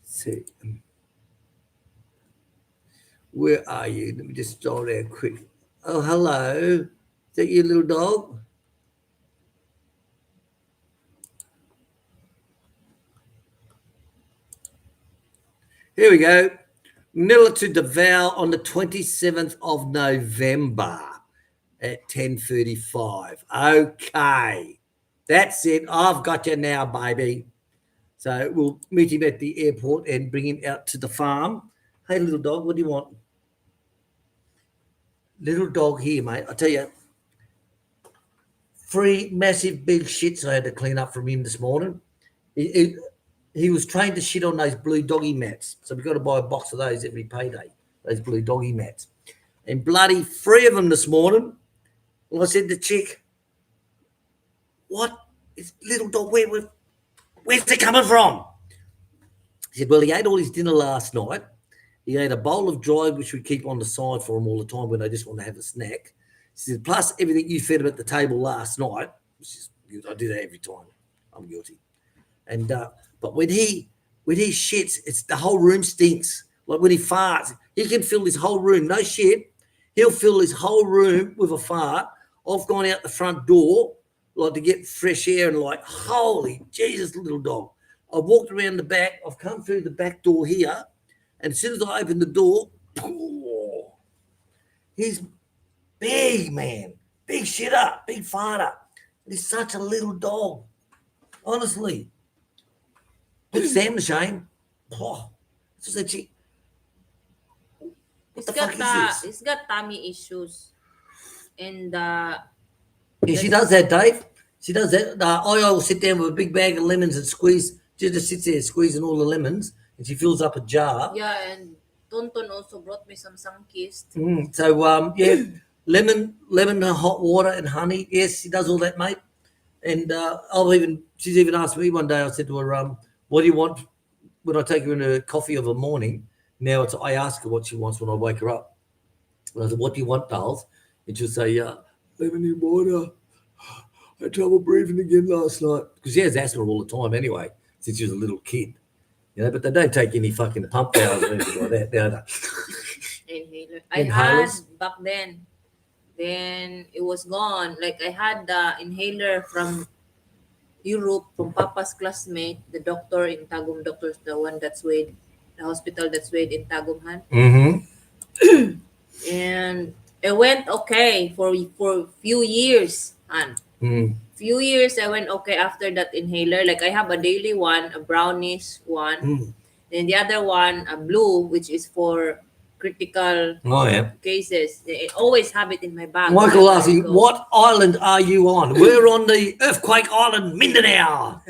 see, where are you? Let me just scroll down quick. Oh, hello. Is that your little dog? Here we go. Manila to Davao on the 27th of November at 10:35. Okay. That's it. I've got you now, baby. So we'll meet him at the airport and bring him out to the farm. Hey, little dog, what do you want? Little dog here, mate. I tell you, 3 massive big shits I had to clean up from him this morning. He was trained to shit on those blue doggy mats. So we've got to buy a box of those every payday, those blue doggy mats. And bloody 3 of them this morning. Well, I said to Chick, "What is little dog? Where's it coming from?" He said, "Well, he ate all his dinner last night. He ate a bowl of dry, which we keep on the side for him all the time when they just want to have a snack." He said, "Plus everything you fed him at the table last night," which is good. I do that every time. I'm guilty. And but when he shits, it's the whole room stinks. Like when he farts, he can fill his whole room. No shit. He'll fill his whole room with a fart. I've gone out the front door, like to get fresh air, and like, holy Jesus, little dog. I've walked around the back. I've come through the back door here, and as soon as I open the door, he's big, man. Big shitter, big farter. He's such a little dog. Honestly. Put Sam to shame. Oh, it's just a what the fuck is this? He's got tummy issues. And Yeah, she does that, Dave. She does that. I will sit down with a big bag of lemons and squeeze. She just sits there squeezing all the lemons, and she fills up a jar. yeah, and Tonton also brought me some sunkist. So yeah, lemon, hot water, and honey. Yes, she does all that, mate. And she's even asked me one day. I said to her, "What do you want when I take her in a coffee of a morning?" Now I ask her what she wants when I wake her up. And I said, "What do you want, dolls?" And she'll say, "Lemon and water. I had trouble breathing again last night." Because she has asthma all the time anyway, since she was a little kid. But they don't take any fucking pump hours or anything like that, do they? Inhaler. I had back then. Then it was gone. Like I had the inhaler from Europe, from Papa's classmate, the doctor in Tagum, doctors, the one that's weighed, the hospital that's weighed in Tagum Han. Mm-hmm. And it went okay for a few years, Han. Few years I went okay after that inhaler. Like I have a daily one, a brownish one, and the other one, a blue, which is for critical cases. I always have it in my bag. Michael asking, "What island are you on?" We're on the earthquake island, Mindanao.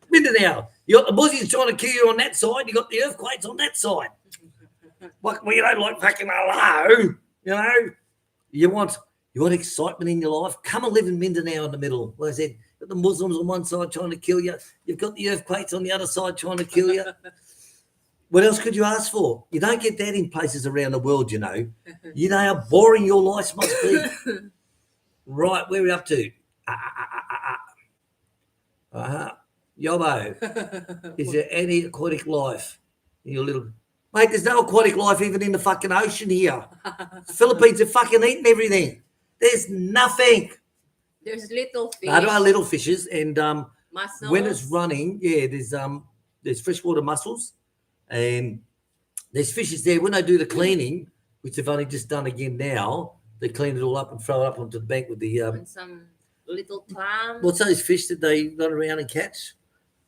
Mindanao. You got the Aussies trying to kill you on that side. You got the earthquakes on that side. Like we don't like fucking hello. You want excitement in your life? Come and live in Mindanao in the middle. Like I said, got the Muslims on one side trying to kill you. You've got the earthquakes on the other side trying to kill you. What else could you ask for? You don't get that in places around the world, You know how boring your life must be. Right, where are we up to? Yobbo, is there any aquatic life in your little... Mate, there's no aquatic life even in the fucking ocean here. Philippines are fucking eating everything. There's nothing. There's little fish. There are little fishes, and Mussels. when it's running, yeah, there's freshwater mussels, and there's fishes there. When they do the cleaning, which they've only just done again now, they clean it all up and throw it up onto the bank with the And some little clams. what's those fish that they run around and catch?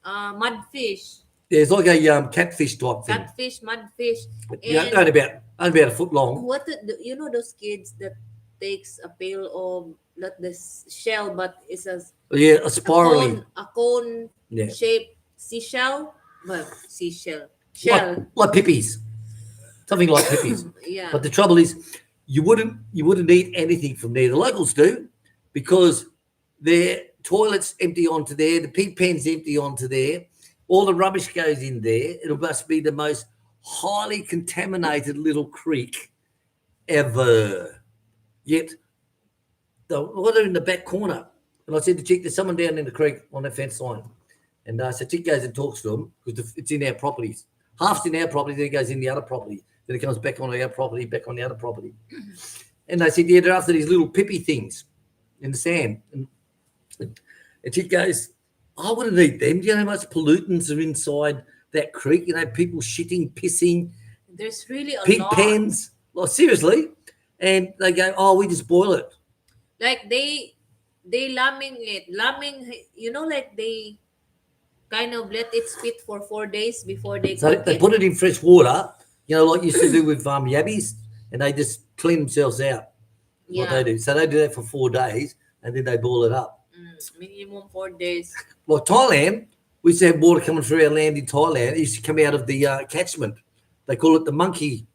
Mudfish. Yeah, it's like a catfish type thing. Catfish, mudfish. Yeah, And only about a foot long. what you know those kids that takes a pail of not this shell but it's Yeah, a spiraling. a cone Yeah. shaped seashell. Well, seashell. Shell. Like pippies. Something like pippies. Yeah. But the trouble is you wouldn't eat anything from there. The locals do, because their toilets empty onto there, the pig pens empty onto there, all the rubbish goes in there. It must be the most highly contaminated little creek ever. Yet the water in the back corner. And I said to Chick, there's someone down in the creek on that fence line. And so Chick goes and talks to them because it's in our properties. Half's in our property, then it goes in the other property. Then it comes back on our property, back on the other property. And they said, yeah, they're after these little pippy things in the sand. And Chick goes, I wouldn't eat them. Do you know how much pollutants are inside that creek? You know, people shitting, pissing, There's really a pig lot. pens. Like, seriously. And they go, oh, we just boil it. Like they lambing it. Lambing, you know, like they kind of let it spit for 4 days before they So cook they it. put it in fresh water, you know, like you used to do with yabbies, and they just clean themselves out. What they do. So they do that for 4 days, and then they boil it up. Minimum 4 days. Like Thailand, we used to have water coming through our land in Thailand. It used to come out of the catchment. They call it the monkey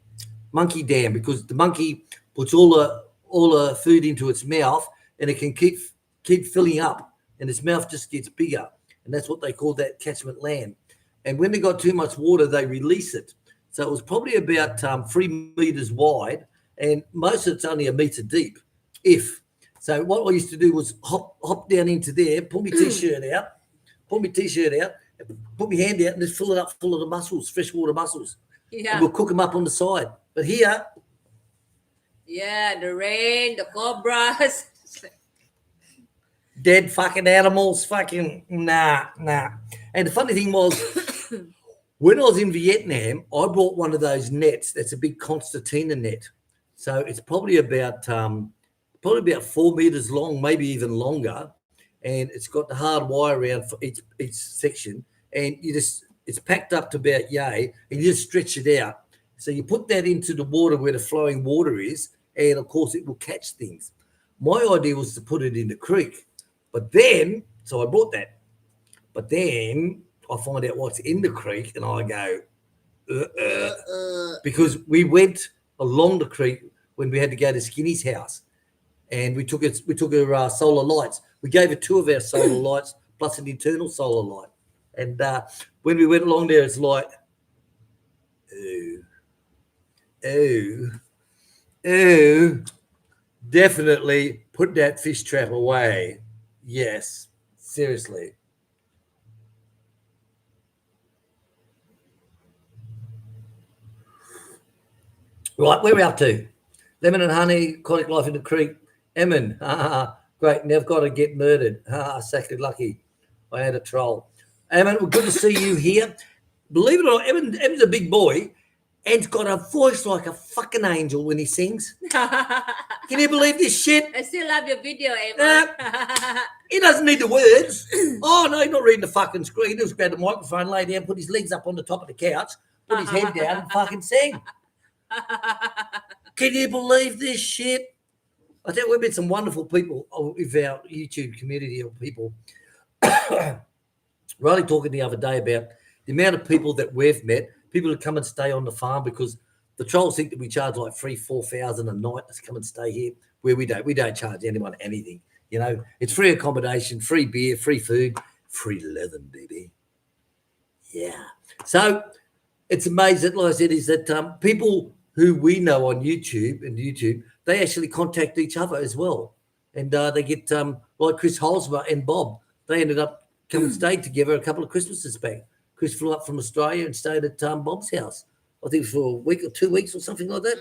dam, because the monkey puts all the food into its mouth, and it can keep filling up, and its mouth just gets bigger, and that's what they call that catchment land. And when they got too much water, they release it. So it was probably about 3 meters wide, and most of it's only a meter deep. So what I used to do was hop down into there, pull my t-shirt out, put my hand out, and just fill it up full of the mussels, freshwater mussels. Yeah. And we'll cook them up on the side. But here, Yeah, the rain, the cobras. dead fucking animals, fucking nah. And the funny thing was, when I was in Vietnam, I brought one of those nets. That's a big concertina net. So it's probably about 4 meters long, maybe even longer. And it's got the hard wire around for each section. And it's packed up to about yay, and you just stretch it out. So you put that into the water where the flowing water is, and of course it will catch things. My idea was to put it in the creek. But then, so I brought that. But then I find out what's in the creek, and I go, because we went along the creek when we had to go to Skinny's house, and we took her solar lights. We gave her 2 of our solar lights plus an internal solar light. And when we went along there, it's like, definitely put that fish trap away. Yes, seriously. Right, where are we up to? Lemon and honey, aquatic life in the creek. Emin, great, never got to get murdered. Sacred lucky. I had a troll. Emin, well, good to see you here. Believe it or not, Emin's a big boy and's got a voice like a fucking angel when he sings. Can you believe this shit? I still love your video, Emma. He doesn't need the words. Oh, no, he's not reading the fucking screen. He just grab the microphone, lay down, put his legs up on the top of the couch, put his head down and fucking sing. Can you believe this shit? I tell you, we've met some wonderful people with our YouTube community of people. Riley talking the other day about the amount of people that we've met, people who come and stay on the farm, because the trolls think that we charge like $3,000-4,000 a night to come and stay here, where we don't. We don't charge anyone anything. You know, it's free accommodation, free beer, free food, free living, baby. Yeah. So it's amazing, like I said, is that people who we know on YouTube, they actually contact each other as well. and they get like Chris Holzmer and Bob. They ended up coming and stayed together a couple of Christmases back. Chris flew up from Australia and stayed at Bob's house. I think for a week or 2 weeks or something like that.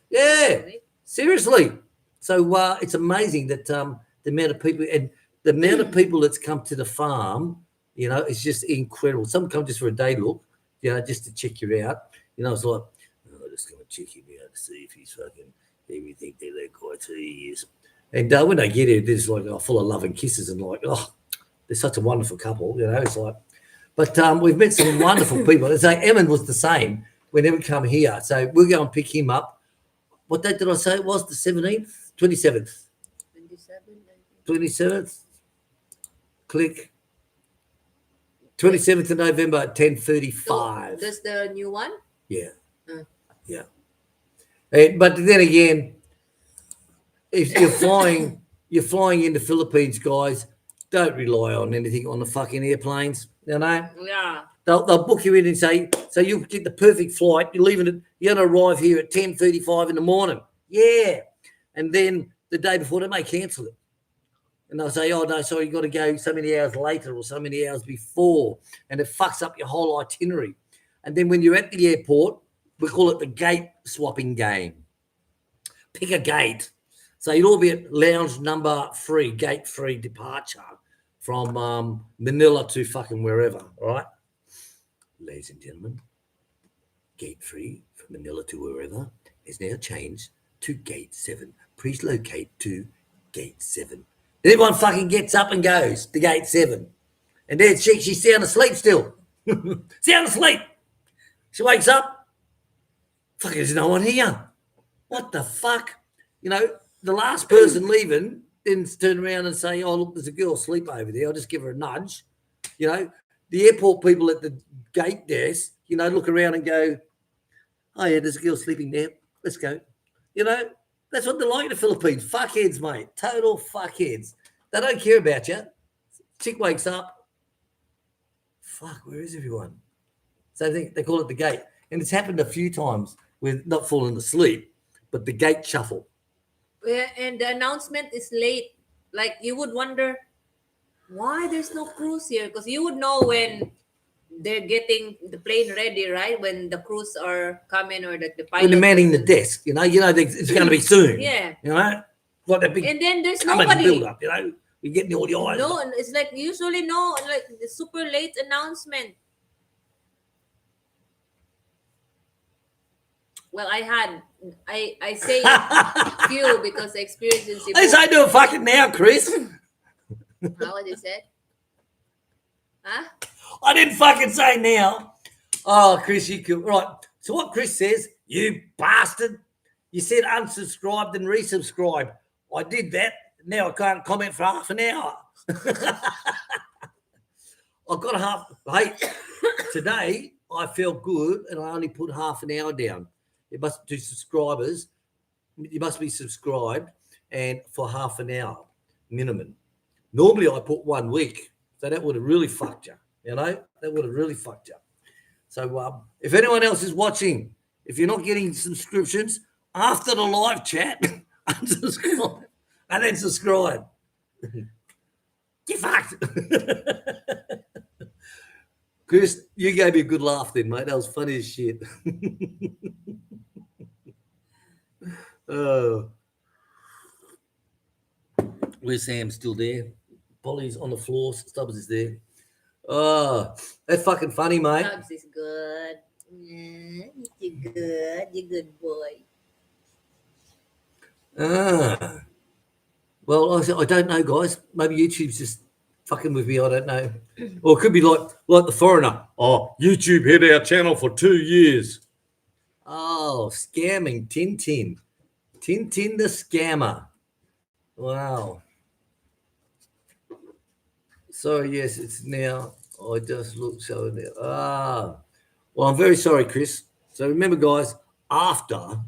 Yeah, seriously. So it's amazing that the amount of people and the amount of people that's come to the farm, you know, it's just incredible. Some come just for a day look, you know, just to check you out. You know, it's like, oh, just going to check him out to see if he's fucking everything that that guy is. And when they get here, they're just like full of love and kisses and like, oh, they're such a wonderful couple, you know. It's like, but we've met some wonderful people. So Emin was the same when Emin come here. So we'll go and pick him up. What date did I say it was? The 17th? 27th. 27th. Click. 27th of November at 10:35. That's the new one? Yeah. Yeah. But then again, if you're flying into Philippines, guys, don't rely on anything on the fucking airplanes. You know? Yeah. They'll book you in and say, so you get the perfect flight. You're going to arrive here at 10:35 in the morning. Yeah. And then the day before, they may cancel it. And they'll say, oh, no, sorry, you've got to go so many hours later or so many hours before. And it fucks up your whole itinerary. And then when you're at the airport, we call it the gate swapping game. Pick a gate. So you'll all be at lounge number 3, gate 3 departure from Manila to fucking wherever, all right? Ladies and gentlemen, gate 3 from Manila to wherever is now changed to gate 7. Please locate to gate 7. Everyone fucking gets up and goes to gate 7. And there's she's sound asleep still. Sound asleep. She wakes up. Fuck, there's no one here. What the fuck? You know, the last person leaving didn't turn around and say, oh, look, there's a girl asleep over there. I'll just give her a nudge. You know, the airport people at the gate desk, you know, look around and go, oh, yeah, there's a girl sleeping there. Let's go. You know, that's what they're like in the Philippines. Fuckheads, mate. Total fuckheads. They don't care about you. Chick wakes up. Fuck, where is everyone? So they call it the gate. And it's happened a few times with not falling asleep, but the gate shuffle. Yeah, and the announcement is late. Like, you would wonder why there's no cruise here. Because you would know when they're getting the plane ready, right? When the crews are coming or the pilot. When they're manning the desk, you know it's going to be soon. Yeah. You know? What that big and then there's coming nobody. build up, you know? You're getting all the eyes. No, it's like usually no, like the super late announcement. Well, I say few because I experienced in Cebu. I say do it fucking now, Chris. How what you said? Huh? I didn't fucking say now. Oh, Chris, you could. Right. So what Chris says, you bastard, you said unsubscribed and resubscribe. I did that. Now I can't comment for half an hour. I've got hey, today I felt good and I only put half an hour down. It must do subscribers. You must be subscribed and for half an hour minimum. Normally I put 1 week. So that would have really fucked you. You know, that would have really fucked you. So if anyone else is watching, if you're not getting subscriptions after the live chat, unsubscribe and then subscribe. Get fucked. Chris, you gave me a good laugh then, mate. That was funny as shit. Oh. Where's Sam? Still there? Polly's on the floor. Stubbs is there. Oh, that's fucking funny, mate. Stubbs is good. Yeah, you're good. You're good boy. Well, I don't know, guys. Maybe YouTube's just fucking with me. I don't know. Or it could be like the foreigner. Oh, YouTube hit our channel for 2 years. Oh, scamming Tintin. Tintin the scammer. Wow. So, yes, it's now. I just looked so now. Well, I'm very sorry, Chris. So remember, guys, after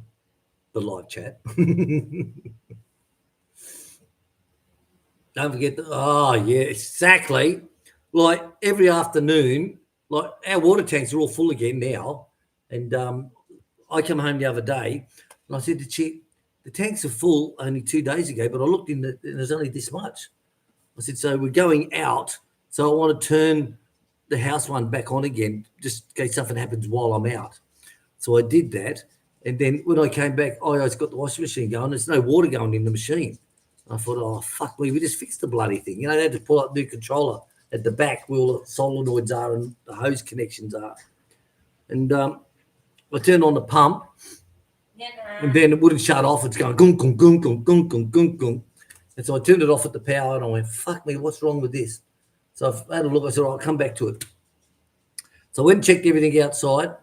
the live chat. Don't forget yeah, exactly. Like every afternoon, like our water tanks are all full again now. And I come home the other day and I said to Chick, the tanks are full only 2 days ago, but I looked and there's only this much. I said, so we're going out. So I want to turn the house one back on again, just in case something happens while I'm out. So I did that. And then when I came back, I always got the washing machine going. There's no water going in the machine. I thought, oh, fuck me, we just fixed the bloody thing. You know, they had to pull up the new controller at the back where all the solenoids are and the hose connections are. And I turned on the pump, and then it wouldn't shut off. It's going gung, gung, gung, gung, gung, gung, gung, gung. And so I turned it off at the power, and I went, fuck me, what's wrong with this? So I had a look. I said, I'll come back to it. So I went and checked everything outside,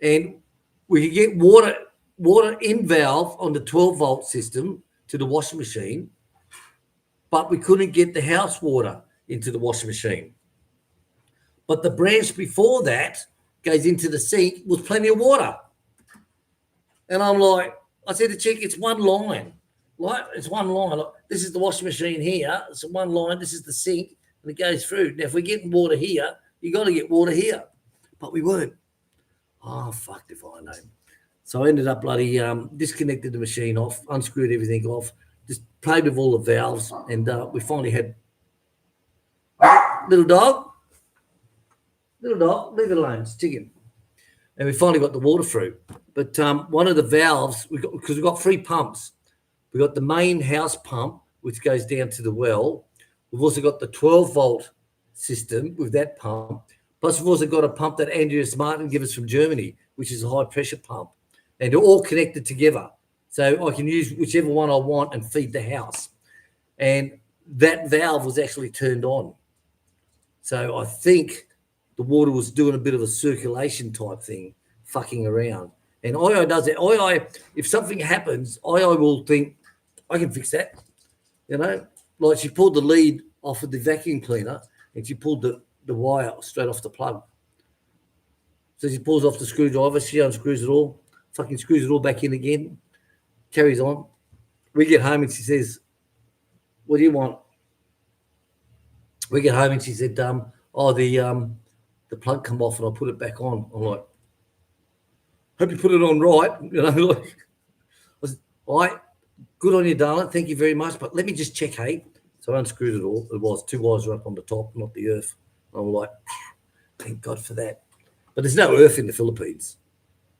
and we could get water in valve on the 12-volt system to the washing machine, but we couldn't get the house water into the washing machine. But the branch before that goes into the sink with plenty of water. And I'm like, I said to chick, it's one line. Like, it's one line. Like, this is the washing machine here. It's one line. This is the sink, and it goes through. Now, if we're getting water here, you got to get water here. But we weren't. Oh, fucked if I know. So I ended up bloody disconnected the machine off, unscrewed everything off, just played with all the valves, and we finally had little dog, leave it alone, it's chicken. And we finally got the water through. But one of the valves, because we've got 3 pumps. We've got the main house pump, which goes down to the well. We've also got the 12-volt system with that pump. Plus, we've also got a pump that Andreas Martin gave us from Germany, which is a high-pressure pump. And they're all connected together. So I can use whichever one I want and feed the house. And that valve was actually turned on. So I think the water was doing a bit of a circulation type thing, fucking around. And IO does it. IO, if something happens, IO will think, I can fix that. You know, like she pulled the lead off of the vacuum cleaner and she pulled the wire straight off the plug. So she pulls off the screwdriver, she unscrews it all, fucking screws it all back in again, carries on. We get home and she says, what do you want? We get home and she said, the plug come off and I put it back on. I'm like, hope you put it on right. You know, like, I said, all right, good on you, darling. Thank you very much. But let me just check, hey. So I unscrewed it all. It was 2 wires were up on the top, not the earth. And I'm like, thank God for that. But there's no earth in the Philippines.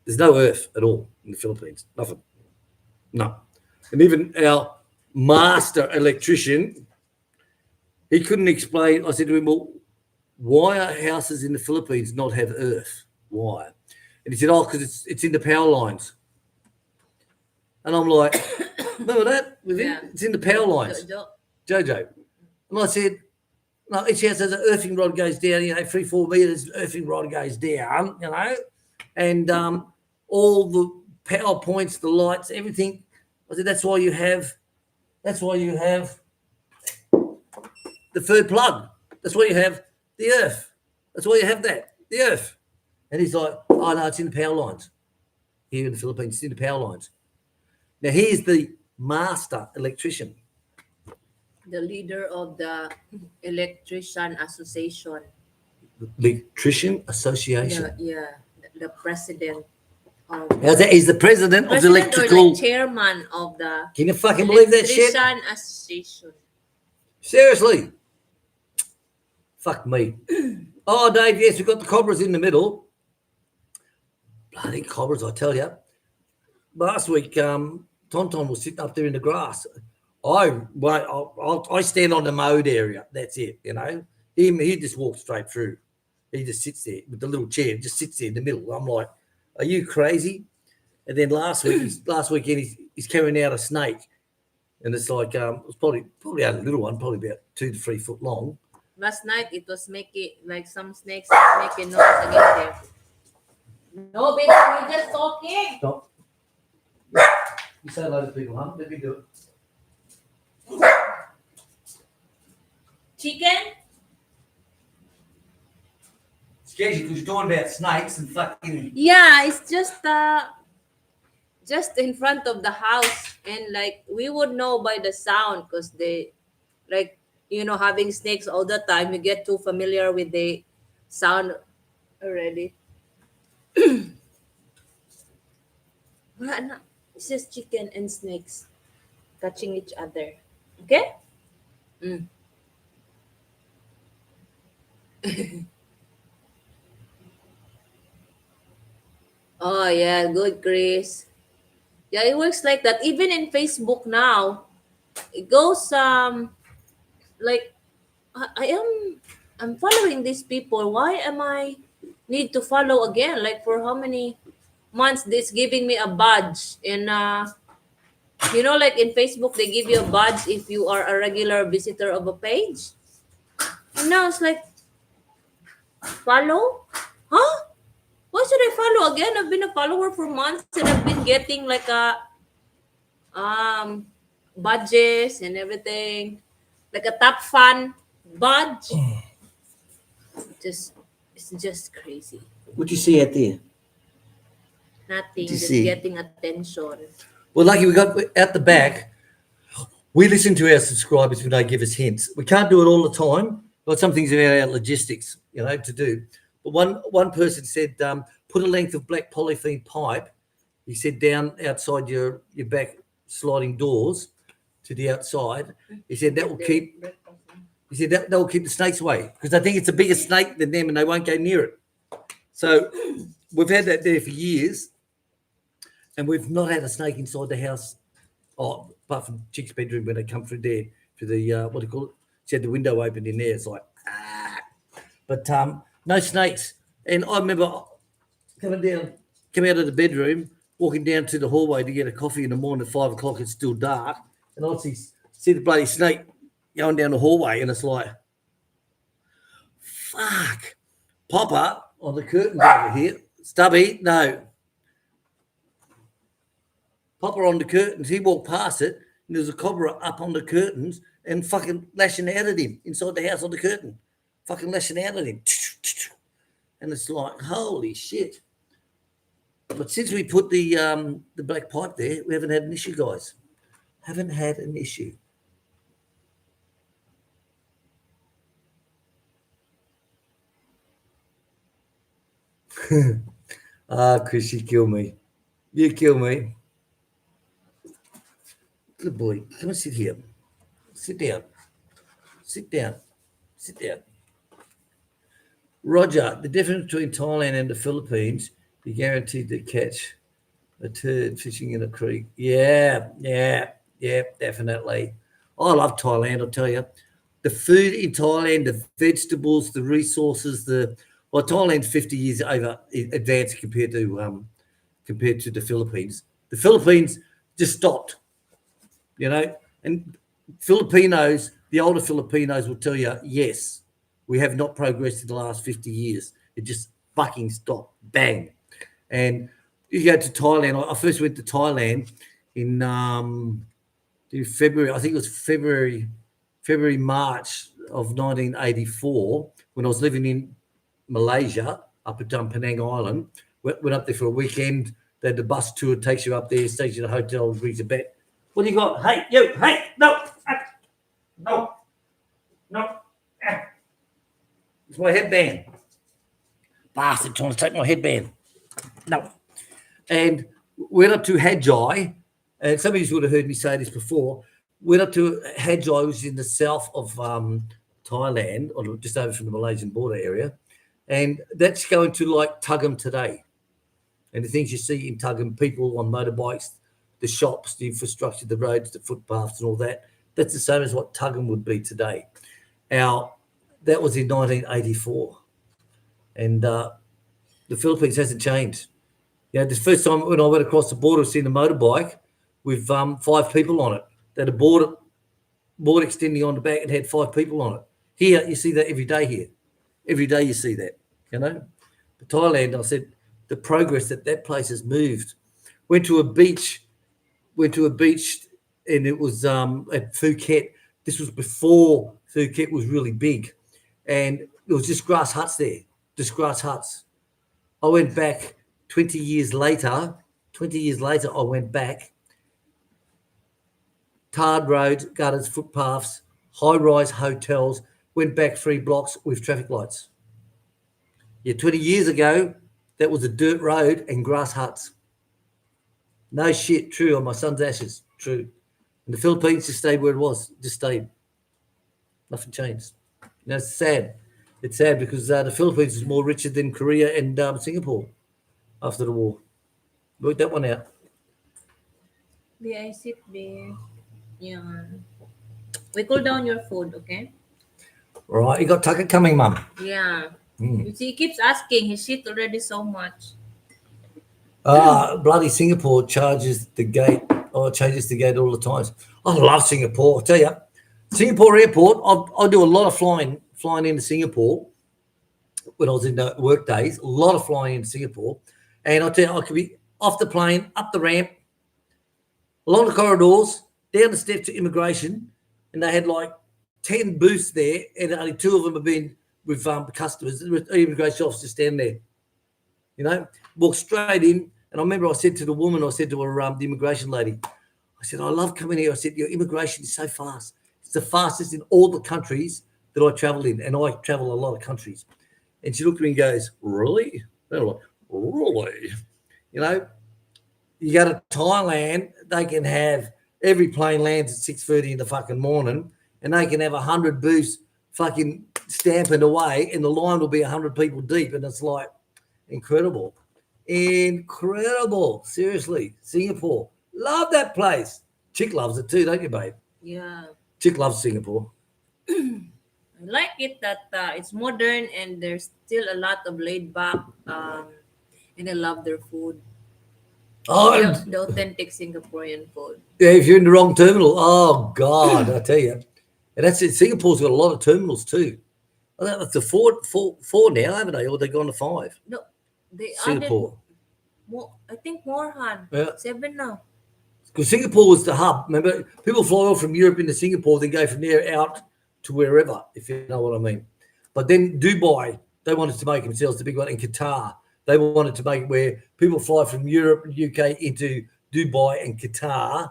There's no earth at all in the Philippines. Nothing. No. And even our master electrician, he couldn't explain. I said to him, well, why are houses in the Philippines not have earth? Why? And he said, oh, because it's in the power lines. And I'm like, remember that? Yeah. It's in the power lines. Jojo. And I said, no, each house has an earthing rod goes down, 3-4 meters, earthing rod goes down, and all the power points, the lights, everything. I said, that's why you have the third plug. That's why you have the earth. That's why you have that, the earth. And he's like, oh, no, it's in the power lines. Here in the Philippines, it's in the power lines. Now, here's the master electrician. The leader of the Electrician Association. Electrician Association. The president. He's the president of the electrical. Or the chairman of the. Can you fucking believe that shit? Electrician Association. Seriously. Fuck me. Oh, Dave, yes, we've got the cobras in the middle. Bloody cobras, I tell you. Last week, Tonton was sitting up there in the grass. I stand on the mode area. That's it, He just walks straight through. He just sits there with the little chair, just sits there in the middle. I'm like, are you crazy? And then last weekend, he's carrying out a snake. And it's like, it was probably only a little one, probably about 2 to 3 foot long. Last night, it was making, like some snakes making noise again there. No, baby, we're just talking. Stop. You say hello to people, huh? Let me do it. Chicken? Scares you because you're talking about snakes and fucking. Yeah, it's just in front of the house, and like we would know by the sound because they, like, having snakes all the time, you get too familiar with the sound already. It's just chicken and snakes touching each other. Okay? Mm. Oh yeah, good, Chris. Yeah, it works like that. Even in Facebook now, it goes like I'm following these people. Why am I need to follow again? Like for how many months this giving me a badge in like in Facebook they give you a badge if you are a regular visitor of a page. And now it's like follow? Huh? Why should I follow again? I've been a follower for months and I've been getting like a um badges and everything. Like a top fan badge. Just it's just crazy. What do you see out there? Nothing, Do you just see? getting attention. Well, lucky we got at the back. We listen to our subscribers when they give us hints. We can't do it all the time. Got some things about our logistics, to do. But one person said, put a length of black polythene pipe. He said down outside your back sliding doors to the outside. He said that will keep. He said that will keep the snakes away because I think it's a bigger snake than them and they won't go near it. So we've had that there for years, and we've not had a snake inside the house. Oh, apart from Chick's bedroom when they come through there to the what do you call it? She had the window open in there. It's like but no snakes. And I remember coming out of the bedroom, walking down to the hallway to get a coffee in the morning at 5 o'clock. It's still dark, and I see the bloody snake going down the hallway, and it's like, fuck. Popper on the curtains over here. Stubby, no. Popper on the curtains. He walked past it, and there's a cobra up on the curtains and fucking lashing out at him inside the house on the curtain. Fucking lashing out at him. And it's like, holy shit. But since we put the black pipe there, we haven't had an issue, guys. Haven't had an issue. Chris, you kill me. You kill me. Good boy. Come and sit here. Sit down. Sit down. Sit down. Roger, the difference between Thailand and the Philippines, you're guaranteed to catch a turd fishing in a creek. Yeah, definitely. I love Thailand, I'll tell you. The food in Thailand, the vegetables, the resources, Thailand's 50 years over advanced compared to the Philippines. The Philippines just stopped, and Filipinos, the older Filipinos will tell you, yes, we have not progressed in the last 50 years. It just fucking stopped. Bang. And you go to Thailand. I first went to Thailand in February. I think it was February, March of 1984 when I was living in Malaysia up at Penang Island. Went up there for a weekend. They had the bus tour, takes you up there, takes you to the hotel, brings you back. What do you got? Hey, you, hey, no. It's my headband. Bastard trying to take my headband. No. And went up to Hajai, and some of you would have heard me say this before. Went up to Hajai, which is in the south of Thailand, or just over from the Malaysian border area. And that's going to like Tugum today. And the things you see in Tugum, people on motorbikes, the shops, the infrastructure, the roads, the footpaths and all that, that's the same as what Tugum would be today. That was in 1984. And the Philippines hasn't changed. The first time when I went across the border, seeing a motorbike with 5 people on it. They had a board extending on the back and had 5 people on it. Here, you see that every day here. Every day you see that, But Thailand, I said, the progress that place has moved. Went to a beach, and it was at Phuket. This was before Phuket was really big. And it was just grass huts there, just grass huts. I went back 20 years later, I went back. Tarred roads, gutters, footpaths, high-rise hotels, went back 3 blocks with traffic lights. 20 years ago, that was a dirt road and grass huts. No shit, true, on my son's ashes, true. And the Philippines just stayed where it was, just stayed. Nothing changed. It's sad. It's sad because the Philippines is more richer than Korea and Singapore after the war. Work that one out. Be I sit be. Yeah. We cool down your food, okay? All right, you got Tucker coming, Mum. Yeah. Mm. You see, he keeps asking. He shit already so much. Bloody Singapore charges the gate or changes the gate all the time. I love Singapore. I tell you, Singapore airport. I do a lot of flying into Singapore when I was in the work days. A lot of flying into Singapore, and I tell you, I could be off the plane, up the ramp, along the corridors, down the steps to immigration, and they had like 10 booths there, and only 2 of them have been with customers. The immigration officer standing there. You know, walk straight in. And I remember I said to the woman, I said to her, the immigration lady, I said, I love coming here. I said, your immigration is so fast. It's the fastest in all the countries that I travel in. And I travel a lot of countries. And she looked at me and goes, really? They're like, really? You know, you go to Thailand, they can have every plane lands at 6:30 in the fucking morning, and they can have 100 booths fucking stamping away, and the line will be 100 people deep. And it's like, incredible. Incredible. Seriously. Singapore. Love that place. Chick loves it too, don't you, babe? Yeah. Chick loves Singapore. I like it that it's modern and there's still a lot of laid back. And I love their food. Oh, The authentic Singaporean food. yeah, if you're in the wrong terminal, oh, God, I tell you. And that's it. Singapore's got a lot of terminals too. I think it's a four now, haven't they? Or they've gone to 5. No, they Singapore. added more. I think more, Han. Yeah. 7 now. Because Singapore was the hub. Remember, people fly off from Europe into Singapore, then go from there out to wherever, if you know what I mean. But then Dubai, they wanted to make themselves the big one. In Qatar, they wanted to make it where people fly from Europe and UK into Dubai and Qatar,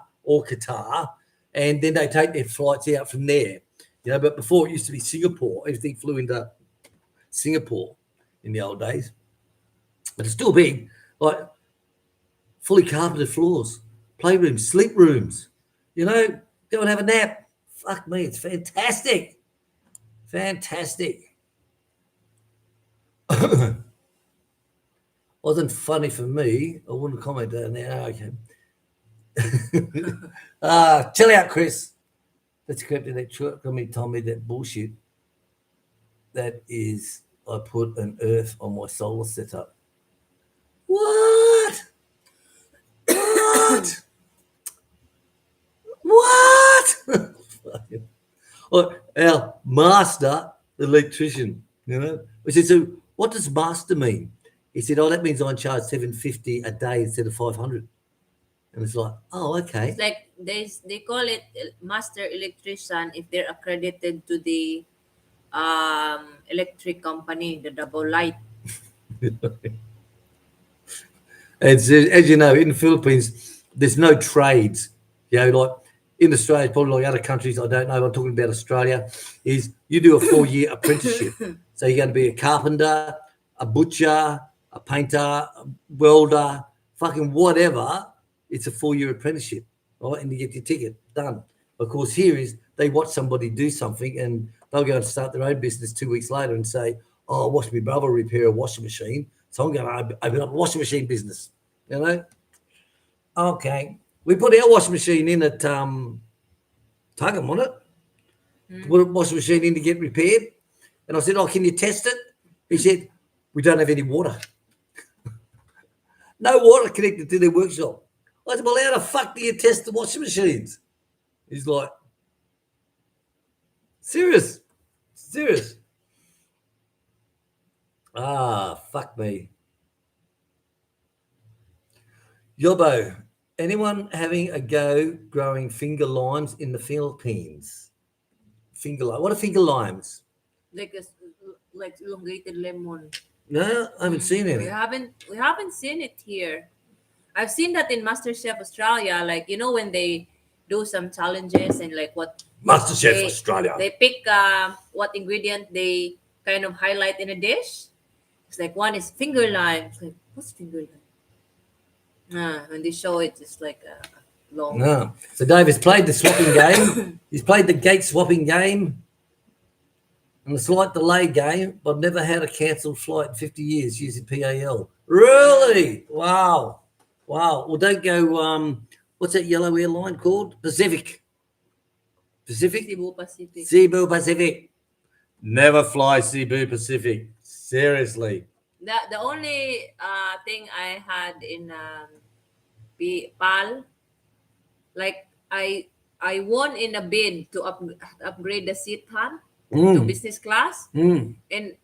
and then they take their flights out from there. You know, but before it used to be Singapore. Everything flew into Singapore in the old days. But it's still big, like fully carpeted floors, playrooms, sleep rooms. You know, go and have a nap. Fuck me, it's fantastic. Fantastic. Wasn't funny for me. I wouldn't comment on that. Okay. Chill out, Chris. That's correct. That truck. I mean, told me that bullshit. That is, I put an Earth on my solar setup. What? What? What? Our master electrician, you know. I said, so what does master mean? He said, oh, that means I charge $750 a day instead of 500. And it's like, oh, okay. It's like they call it master electrician if they're accredited to the electric company, the Davao Light. As you know, in the Philippines, there's no trades. You know, like in Australia, probably like other countries, I don't know. I'm talking about Australia. Is you do a 4-year apprenticeship. So you're going to be a carpenter, a butcher, a painter, a welder, fucking whatever. It's a 4-year apprenticeship, right? And you get your ticket done. Of course, here is they watch somebody do something and they'll go and start their own business 2 weeks later and say, oh, watch my brother repair a washing machine. So I'm going to open up a washing machine business, you know? Okay. We put our washing machine in at Tuggum, wasn't it? To put a washing machine in to get repaired. And I said, oh, can you test it? He said, we don't have any water. No water connected to their workshop. I said, well, how the fuck do you test the washing machines? He's like, serious. Fuck me. Yobbo, anyone having a go growing finger limes in the Philippines? What are finger limes? Like elongated lemon. No, I haven't seen We any. haven't seen it here. I've seen that in MasterChef Australia, like when they do some challenges and like what MasterChef they, Australia. They pick what ingredient they kind of highlight in a dish. It's like one is finger lime. It's like, what's finger lime? And they show it just like long. No. So Dave has played the swapping game. He's played the gate swapping game and the slight delay game, but never had a cancelled flight in 50 years using PAL. Really? Wow. Wow. Well, don't go. What's that yellow airline called? Pacific. Cebu Pacific. Cebu Pacific. Never fly Cebu Pacific. Seriously. The only thing I had in PAL, like I won in a bid to upgrade the seat han to business class. And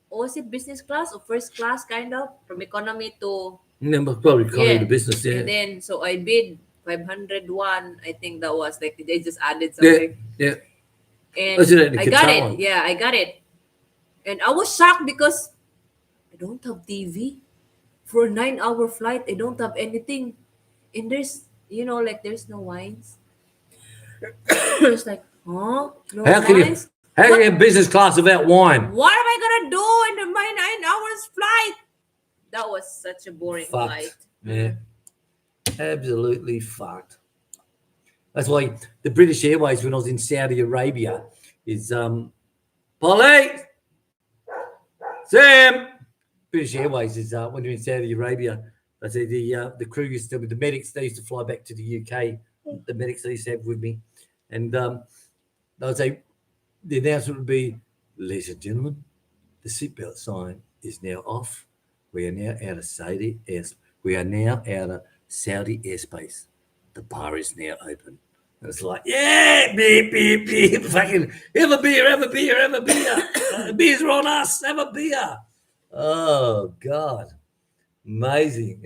was it business class or first class kind of from economy to Probably calling the business, yeah. And then so I bid 501. I think that was like they just added something. Yeah. And Was it the I got Qatar it. one? Yeah, I got it. And I was shocked because I don't have TV. For a 9-hour flight, I don't have anything. And there's, like there's no wines. It's like, huh? No How can you wines? have business class without wine? What am I gonna do in my 9 hours flight? That was such a boring flight. Yeah. Absolutely fucked. That's why the British Airways, when I was in Saudi Arabia, is Polly, Sam. British Airways is when you're in Saudi Arabia. I say the crew used to, the medics, they used to fly back to the UK. The medics they used to have with me, and they'll say the announcement would be, ladies and gentlemen, the seatbelt sign is now off. We are now out of Saudi airspace. We are now out of Saudi airspace. The bar is now open. And it's like, yeah, beep, beep, beep. Fucking have a beer, have a beer, have a beer. Beers are on us, have a beer. Oh, God. Amazing.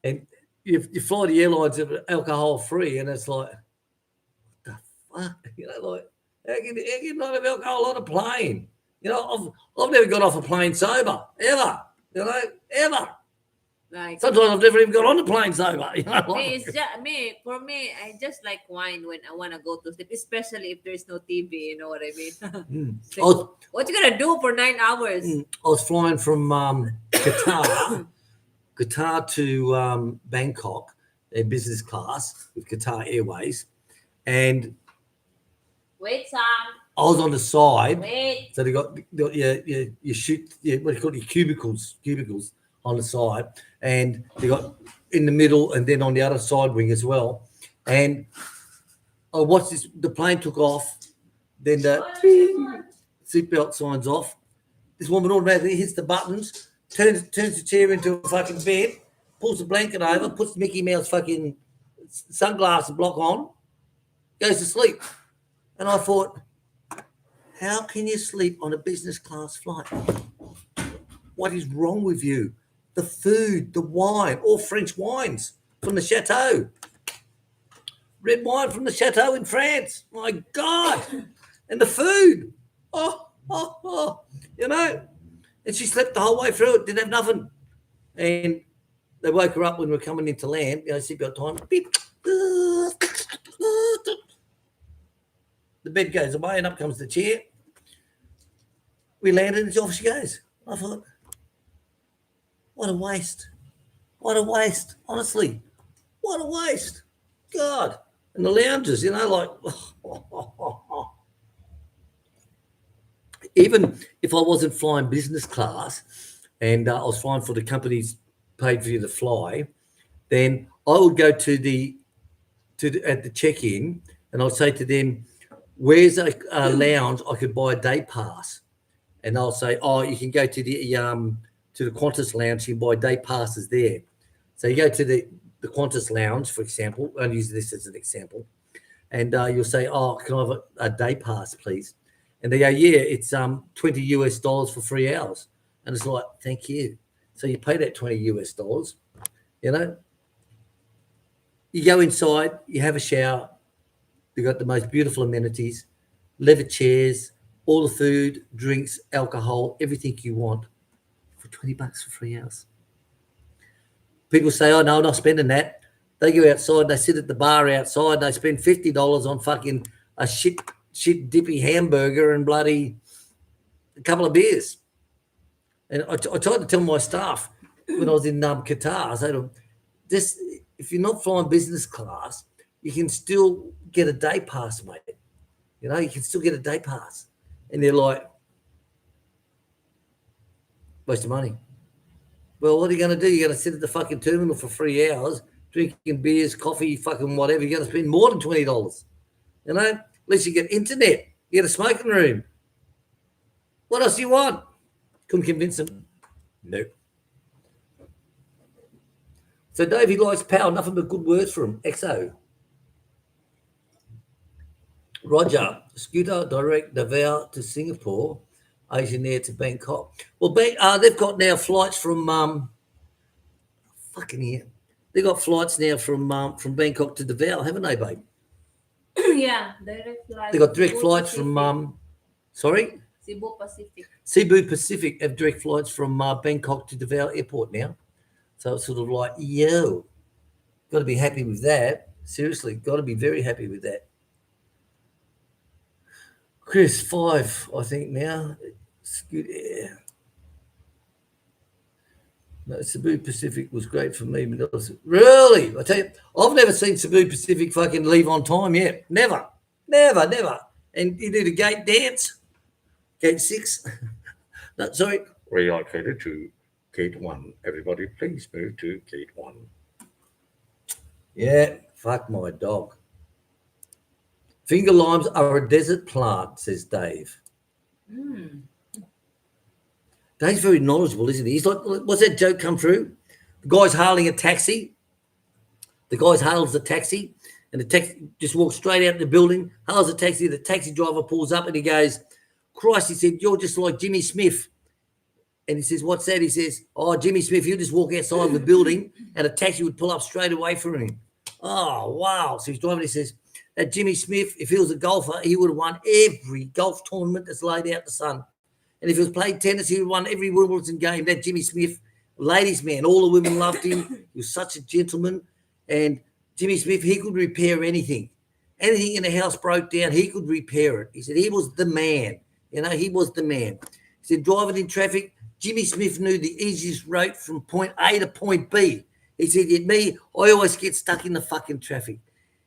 And you fly the airlines that are alcohol free, and it's like, what the fuck? How can you not have alcohol on a plane? I've never got off a plane sober, ever. Ever. Like Sometimes I've never even got on the plane sober. for me, I just like wine when I want to go to sleep, especially if there's no TV. You know what I mean? Like, what you gonna do for 9 hours? I was flying from Qatar to Bangkok in business class with Qatar Airways, and Wait, Sam. I was on the side. Wait. So they got you shoot what do you call it, cubicles on the side, and they got in the middle and then on the other side wing as well. And I watched this. The plane took off, then the seatbelt signs off. This woman automatically hits the buttons, turns the chair into a fucking bed, pulls the blanket over, puts the Mickey Mouse fucking sunglasses block on, goes to sleep. And I thought, how can you sleep on a business class flight? What is wrong with you? The food, the wine, all French wines from the chateau. Red wine from the chateau in France. My God. And the food. Oh. And she slept the whole way through it, didn't have nothing. And they woke her up when we were coming into land, seatbelt time. Beep. The bed goes away and up comes the chair. We landed and off she goes. I thought, what a waste. What a waste. Honestly, what a waste. God. And the lounges, even if I wasn't flying business class and I was flying for the companies paid for you to fly, then I would go at the check-in and I'd say to them, where's a lounge I could buy a day pass? And I'll say, you can go to the Qantas lounge, you can buy day passes there. So you go to the Qantas lounge, for example, I'll use this as an example, and you'll say, can I have a day pass, please? And they go, yeah, it's $20 for 3 hours. And it's like, thank you. So you pay that $20. You go inside, you have a shower, you've got the most beautiful amenities, leather chairs, all the food, drinks, alcohol, everything you want for $20 for 3 hours. People say, no, I'm not spending that. They go outside, they sit at the bar outside, they spend $50 on fucking a shit dippy hamburger and bloody a couple of beers. And I tried to tell my staff when I was in Qatar, I said to them, if you're not flying business class, you can still get a day pass, mate. You know, you can still get a day pass. And they're like, waste of money. Well, what are you going to do? You're going to sit at the fucking terminal for 3 hours, drinking beers, coffee, fucking whatever. You're going to spend more than $20. You know, at least you get internet, you get a smoking room. What else do you want? Couldn't convince them. Nope. So Davey likes power, nothing but good words for him. XO. Roger, scooter direct Davao to Singapore, Asian Air to Bangkok. Well, they've got now flights from fucking here. They've got flights now from Bangkok to Davao, haven't they, babe? Yeah, direct flight. They got direct Cebu flights Pacific. from sorry, Cebu Pacific. Cebu Pacific have direct flights from Bangkok to Davao Airport now. So it's sort of like, yo, got to be happy with that. Seriously, got to be very happy with that. Chris, 5, I think now. Scoot Air. No, Cebu Pacific was great for me, but it was really, I tell you, I've never seen Cebu Pacific fucking leave on time yet. Never. And you do the gate dance, gate 6. No, sorry. Relocated to gate 1. Everybody, please move to gate 1. Yeah, fuck my dog. Finger limes are a desert plant, says Dave. Dave's very knowledgeable, isn't he? He's like, what's that joke come through? The guy's hailing a taxi. The guy hails the taxi, and the taxi just walks straight out the building, hails the taxi. The taxi driver pulls up and he goes, Christ, he said, you're just like Jimmy Smith. And he says, what's that? He says, oh, Jimmy Smith, you just walk outside the building and a taxi would pull up straight away from him. Oh, wow. So he's driving, he says, that Jimmy Smith, if he was a golfer, he would have won every golf tournament that's laid out the sun. And if he was playing tennis, he would have won every Wimbledon game. That Jimmy Smith, ladies' man, all the women loved him. He was such a gentleman. And Jimmy Smith, he could repair anything. Anything in the house broke down, he could repair it. He said he was the man. You know, he was the man. He said driving in traffic, Jimmy Smith knew the easiest route from point A to point B. He said, yet me, I always get stuck in the fucking traffic.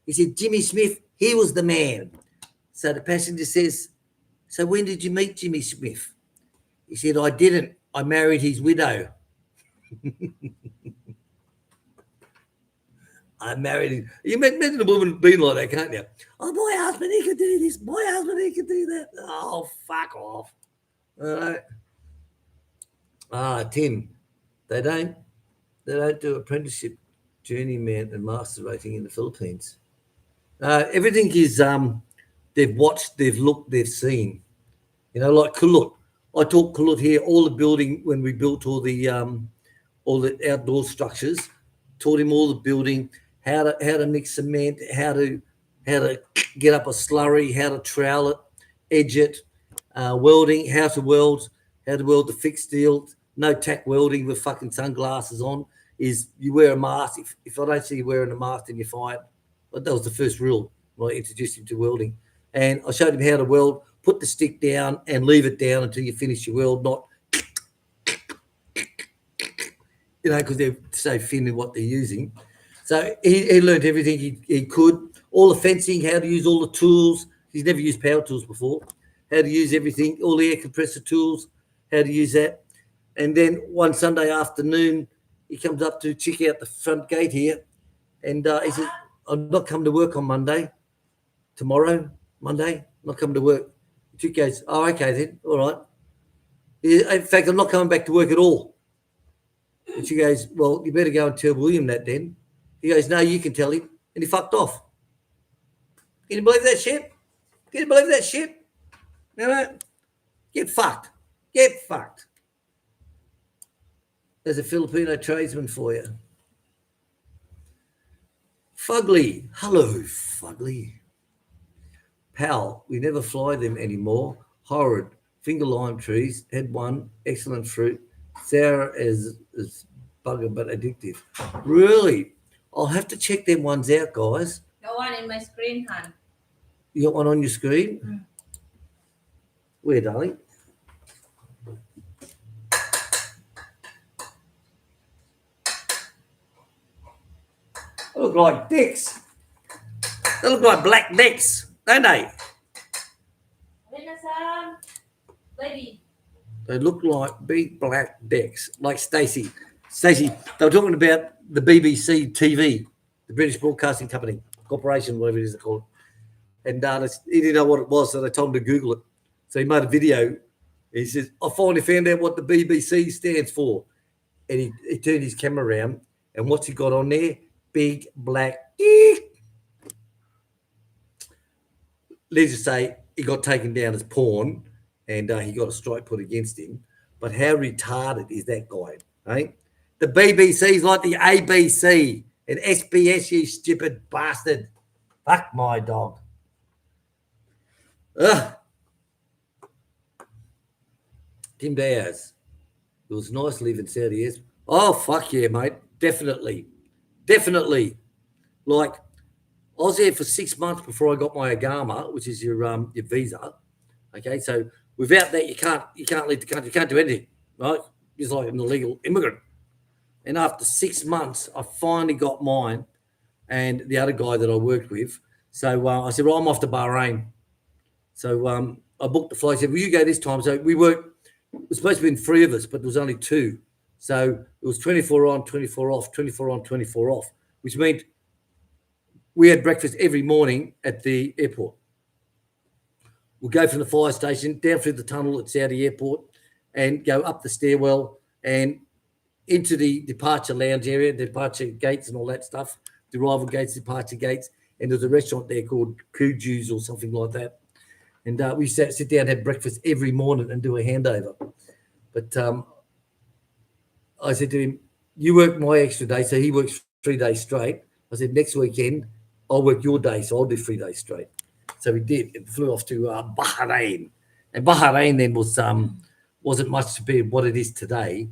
He said, Jimmy Smith, he was the man. So the passenger says, so when did you meet Jimmy Smith? He said, I didn't. I married his widow. I married him. You imagine a woman being like that, can't you? Oh, my husband, he could do this. My husband, he could do that. Oh, fuck off. All right. Tim, they don't do apprenticeship, journeyman and master rating in the Philippines. Everything is they've watched, they've looked, they've seen. You know, like Kulut. I taught Kulut here, all the building when we built all the outdoor structures. Taught him all the building, how to mix cement, how to get up a slurry, how to trowel it, edge it, welding, how to weld the fixed steel. No tack welding with fucking sunglasses on. Is you wear a mask. If I don't see you wearing a mask, then you're fired. But that was the first rule when I introduced him to welding. And I showed him how to weld, put the stick down and leave it down until you finish your weld, not, you know, because they're so thin in what they're using. So he learned everything he could, all the fencing, how to use all the tools. He's never used power tools before, how to use everything, all the air compressor tools, how to use that. And then one Sunday afternoon, he comes up to check out the front gate here. And he says, I'm not coming to work on Monday. Tomorrow, Monday, I'm not coming to work. Chick goes, oh, okay then, all right. In fact, I'm not coming back to work at all. And she goes, well, you better go and tell William that then. He goes, no, you can tell him. And he fucked off. Can you believe that shit? Can you believe that shit? No. Get fucked. Get fucked. There's a Filipino tradesman for you. Fugly. Hello, Fugly. Pal, we never fly them anymore. Horrid. Finger lime trees. Had one. Excellent fruit. Sour as bugger, but addictive. Really? I'll have to check them ones out, guys. The one in my screen, hon. You got one on your screen? Mm. Where, darling? They look like dicks. They look like black dicks, don't they? Baby. They look like big black dicks, like Stacey. Stacey, they were talking about the BBC TV, the British Broadcasting Company, Corporation, whatever it is they call it. And he didn't know what it was, so they told him to Google it. So he made a video. He says, I finally found out what the BBC stands for. And he turned his camera around, and what's he got on there? Big black dick. Let's just say he got taken down as porn, and he got a strike put against him. But how retarded is that guy, eh? The BBC's like the ABC and SBS, you stupid bastard. Fuck my dog. Ugh. Tim Diaz. It was nice living Saudi years. Oh, fuck yeah, mate. Definitely. Definitely. Like, I was there for 6 months before I got my Agama, which is your visa. Okay, so without that, you can't leave the country. You can't do anything, right? It's like an illegal immigrant. And after 6 months, I finally got mine and the other guy that I worked with. So I said, well, I'm off to Bahrain. So I booked the flight. I said, will you go this time? So we worked. It was supposed to have been 3 of us, but there was only 2. So it was 24 on, 24 off, 24 on, 24 off, which meant we had breakfast every morning at the airport. We'll go from the fire station down through the tunnel at Saudi Airport and go up the stairwell and into the departure lounge area, departure gates and all that stuff, the arrival gates, departure gates. And there's a restaurant there called Kuju's or something like that. And we sit down and have breakfast every morning and do a handover. But I said to him, you work my extra day, so he works 3 days straight. I said, next weekend, I'll work your day, so I'll do 3 days straight. So we did. It flew off to Bahrain. And Bahrain then wasn't much to be what it is today.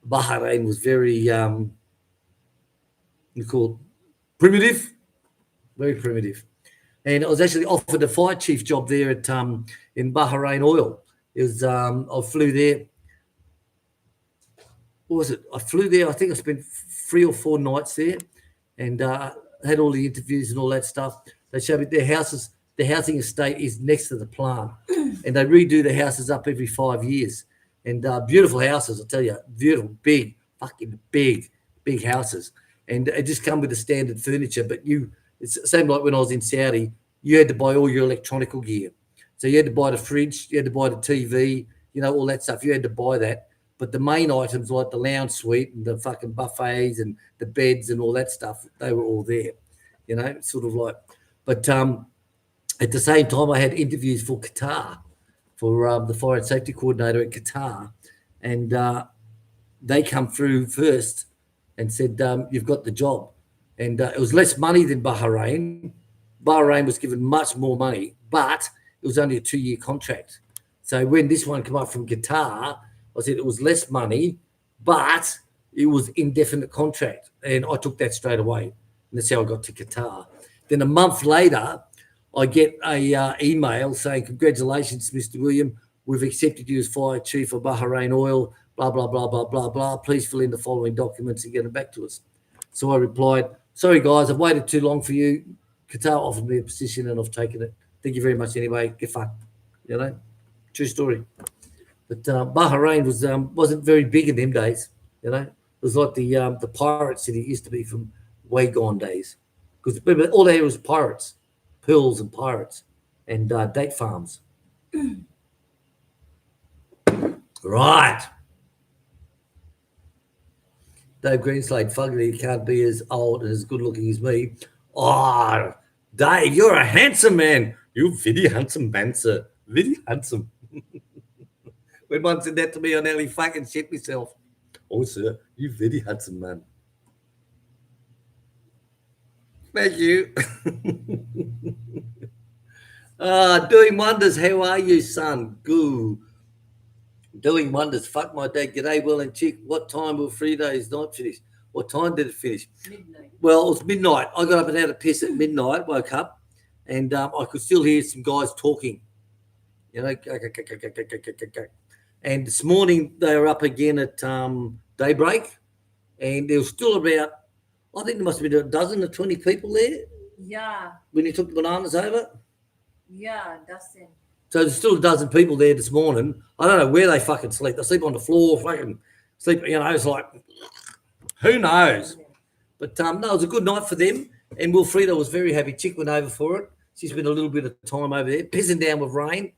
Bahrain was very, primitive, very primitive. And I was actually offered a fire chief job there at in Bahrain Oil. It was I flew there. What was it? I flew there. I think I spent 3 or 4 nights there, and had all the interviews and all that stuff. They showed me their houses. The housing estate is next to the plant, and they redo the houses up every 5 years. And beautiful houses, I tell you, beautiful, big, fucking big houses. And it just come with the standard furniture. But it's the same like when I was in Saudi, you had to buy all your electronical gear. So you had to buy the fridge, you had to buy the TV, all that stuff. You had to buy that. But the main items like the lounge suite and the fucking buffets and the beds and all that stuff, they were all there, sort of like. But at the same time, I had interviews for Qatar, for the fire and safety coordinator at Qatar. And they come through first and said, you've got the job. And it was less money than Bahrain. Bahrain was given much more money, but it was only a 2-year contract. So when this one came up from Qatar, I said it was less money, but it was indefinite contract. And I took that straight away. And that's how I got to Qatar. Then a month later, I get a email saying, congratulations, Mr. William. We've accepted you as fire chief of Bahrain Oil, blah, blah, blah, blah, blah, blah. Please fill in the following documents and get them back to us. So I replied, sorry, guys, I've waited too long for you. Qatar offered me a position and I've taken it. Thank you very much anyway. Get fucked. True story. But Bahrain wasn't very big in them days. It was like the pirate city it used to be from way gone days. Because all there was pirates, pearls and pirates, and date farms. Right. Dave Greenslade, fugly, can't be as old and as good looking as me. Oh, Dave, you're a handsome man. You're very handsome man, sir. Very handsome. When one said that to me, I nearly fucking shit myself. Oh, sir, you're very handsome man. Thank you. Doing wonders. How are you, son? Good. Doing wonders. Fuck my dad. G'day, Will and Chick. What time will 3 days night finish? What time did it finish? Midnight. Well, it was midnight. I got up and had a piss at midnight, woke up, and I could still hear some guys talking. And this morning they were up again at daybreak, and there was still about I think there must have been a dozen or 20 people there Yeah, when you took the bananas over. yeah, Dustin. So there's still a dozen people there this morning. I don't know where they fucking sleep. They sleep on the floor, fucking sleep. It's like, who knows? But no, it was a good night for them. And Wilfreda was very happy. Chick went over for it. She spent a little bit of time over there, pissing down with rain.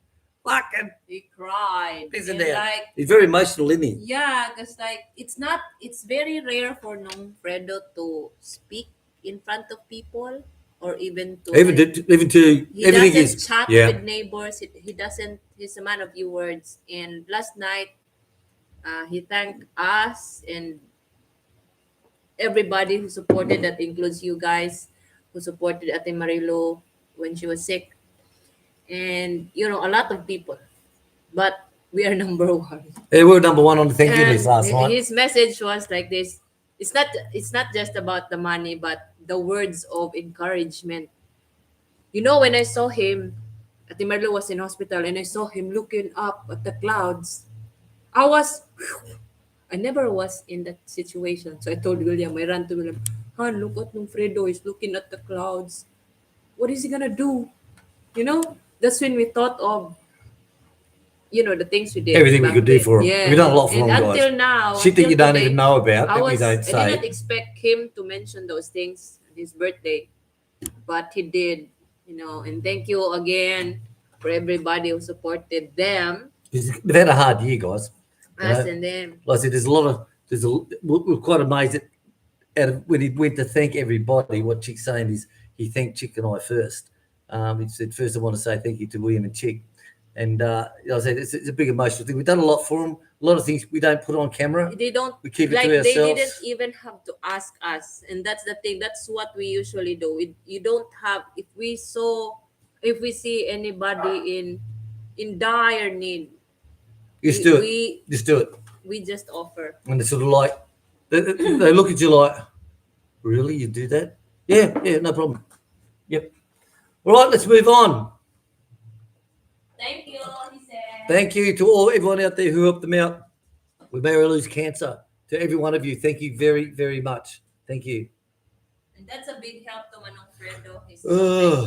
Fucking He cried. pissing And down. like, He's very emotional, isn't he? Yeah, because like it's very rare for Nong Fredo to speak in front of people or even to Even like, to, even to he everything doesn't is chat yeah. with neighbors. He doesn't. He's a man of few words. And last night, he thanked us and everybody who supported. That includes you guys who supported Ate Marilo when she was sick, and a lot of people. But we are number one. They were number one on the thank you And list last night. his message was like this. It's not just about the money, but the words of encouragement. When I saw him, Ate Marlo was in hospital, and I saw him looking up at the clouds. I was, I never was in that situation. So I told William, I ran to William, Han, look at nung Fredo, he's looking at the clouds. What is he gonna do? That's when we thought of, the things we did. Everything we back could do then. for him. Yeah. We've done a lot for and him, guys. until now, Shit that until you don't today, even know about that we don't I did not say. expect him to mention those things on his birthday, but he did. And thank you again for everybody who supported them, They've had a hard year, guys. us know? and them. Like I said, we're quite amazed when he went to thank everybody. What Chick's saying is he thanked Chick and I first. He said, first I want to say thank you to William and Chick. And I said, it's a big emotional thing. We've done a lot for them. A lot of things we don't put on camera. They don't We keep it like to they ourselves. didn't even have to ask us, and that's the thing. That's what we usually do. You don't have if we see anybody in dire need, Just do it. we Just do it. we just offer. And they're sort of like, they look at you like, really? You do that? Yeah, no problem. Yep. All right, let's move on. Thank you, he said. Thank you to everyone out there who helped them out with Mary Lou's cancer. To every one of you, thank you very, very much. Thank you. And that's a big help to Manong Fredo. He's Ugh. so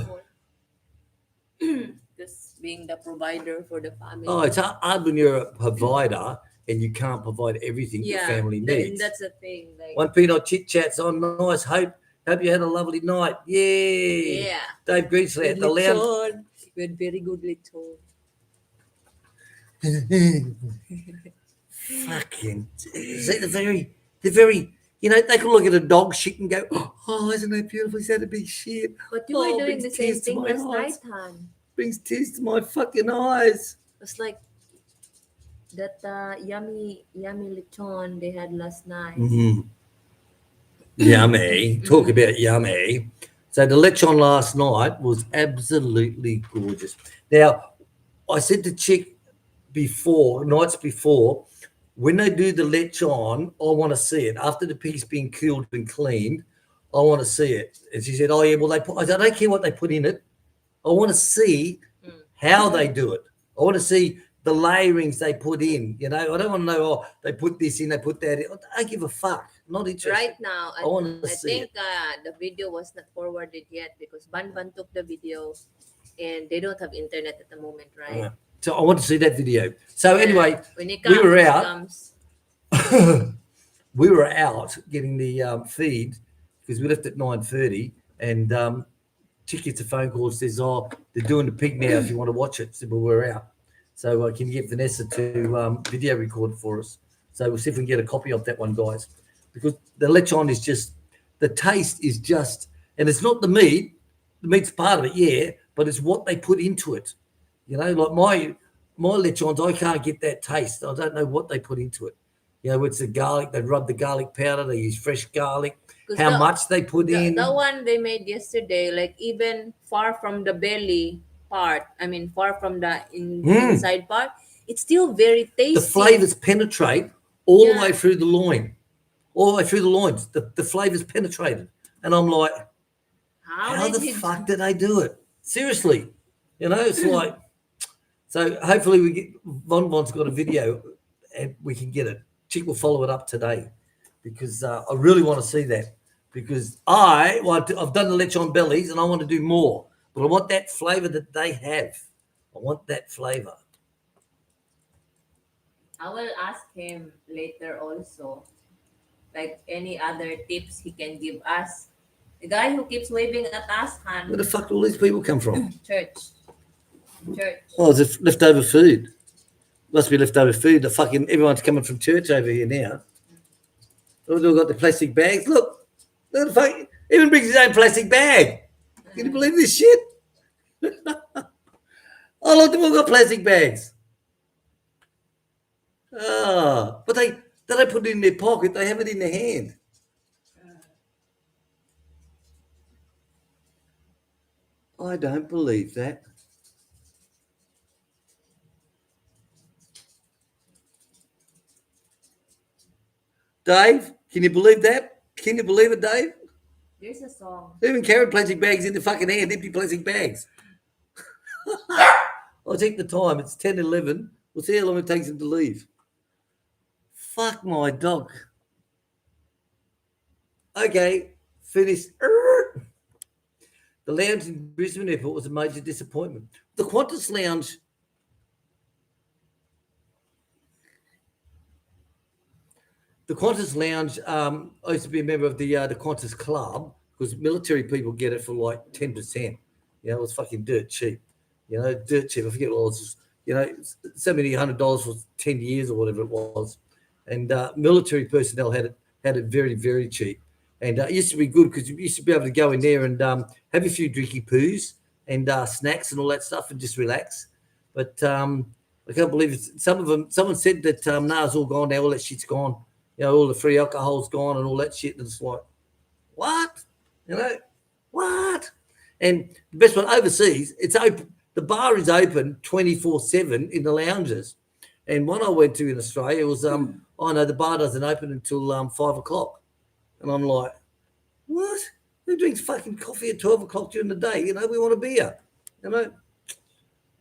thankful. Just being the provider for the family. Oh, it's hard when you're a provider and you can't provide everything your family and needs. that's the thing. Like, One peanut chit chats on nice. Hope you had a lovely night. Yeah. yeah. Dave Greensley at the lounge. Lechon. We had very good lechon. Fucking see the very they can look at a dog shit and go, oh, isn't that beautiful? Is that a big shit? But you Oh, were doing brings the same tears to thing my last eyes. night, Han. Brings tears to my fucking eyes. It's like that yummy lechon they had last night. Mm. Yummy. Talk about yummy. So the lechon last night was absolutely gorgeous. Now, I said to Chick nights before, when they do the lechon, I want to see it. After the pig's been killed and cleaned, I want to see it. And she said, oh, yeah, well, I don't care what they put in it. I want to see how they do it. I want to see the layerings they put in. I don't want to know, oh, they put this in, they put that in. I don't give a fuck. I'm not interested. Right now, I want to I see think it. the video was not forwarded yet because Ban took the video and they don't have internet at the moment, right? Yeah. So I want to see that video. So anyway, when it we were it out. comes. We were out getting the feed because we left at 9:30, and Chick gets a phone call and says, "Oh, they're doing the pig now. If you want to watch it," so we're out. So can you get Vanessa to video record for us? So we'll see if we can get a copy of that one, guys, because the lechon is just the taste is just, and it's not the meat. The meat's part of it, yeah, but it's what they put into it. Like my lechons, I can't get that taste. I don't know what they put into it. It's the garlic. They rub the garlic powder. They use fresh garlic. How much they put in. The one they made yesterday, like even far from the belly part, far from the inside part, it's still very tasty. The flavors penetrate all the way through the loin. All the way through the loins. The flavors penetrated. And I'm like, how the fuck did they do it? Seriously. It's like, so hopefully we get, Von's got a video and we can get it. Chick will follow it up today because I really want to see that because I've done the lechon bellies and I want to do more, but I want that flavour that they have. I want that flavour. I will ask him later also, like any other tips he can give us. The guy who keeps waving at us, Where Han, the fuck do all these people come from? church. Church. Oh, it's leftover food. Must be leftover food. The fucking everyone's coming from church over here now. Look, they've got the plastic bags. Look at the fuck. Even brings his own plastic bag. Can you believe this shit? Oh, look, they've all got plastic bags. Ah, but they don't put it in their pocket. They have it in their hand. I don't believe that. Dave, can you believe that? Can you believe it, Dave? There's a song. They even carry plastic bags in the fucking hand, empty plastic bags. I'll check the time. It's 10:11. We'll see how long it takes him to leave. Fuck my dog. Okay, finished. The lounge in Brisbane Airport was a major disappointment. The Qantas lounge. The Qantas lounge, I used to be a member of the Qantas club because military people get it for like 10%. You know, it was fucking dirt cheap. You know, dirt cheap. I forget what it was. You know, so many $100 for 10 years or whatever it was. And military personnel had it very, very cheap. And it used to be good because you used to be able to go in there and have a few drinky poos and snacks and all that stuff and just relax. But I can't believe it. Some of them, someone said that nah, it's all gone now, all that shit's gone. You know, all the free alcohol's gone and all that shit. And it's like, what? You know, what? And the best one, overseas, it's open. The bar is open 24/7 in the lounges. And one I went to in Australia was, oh no, the bar doesn't open until 5 o'clock. And I'm like, what? Who drinks fucking coffee at 12 o'clock during the day? You know, we want a beer. You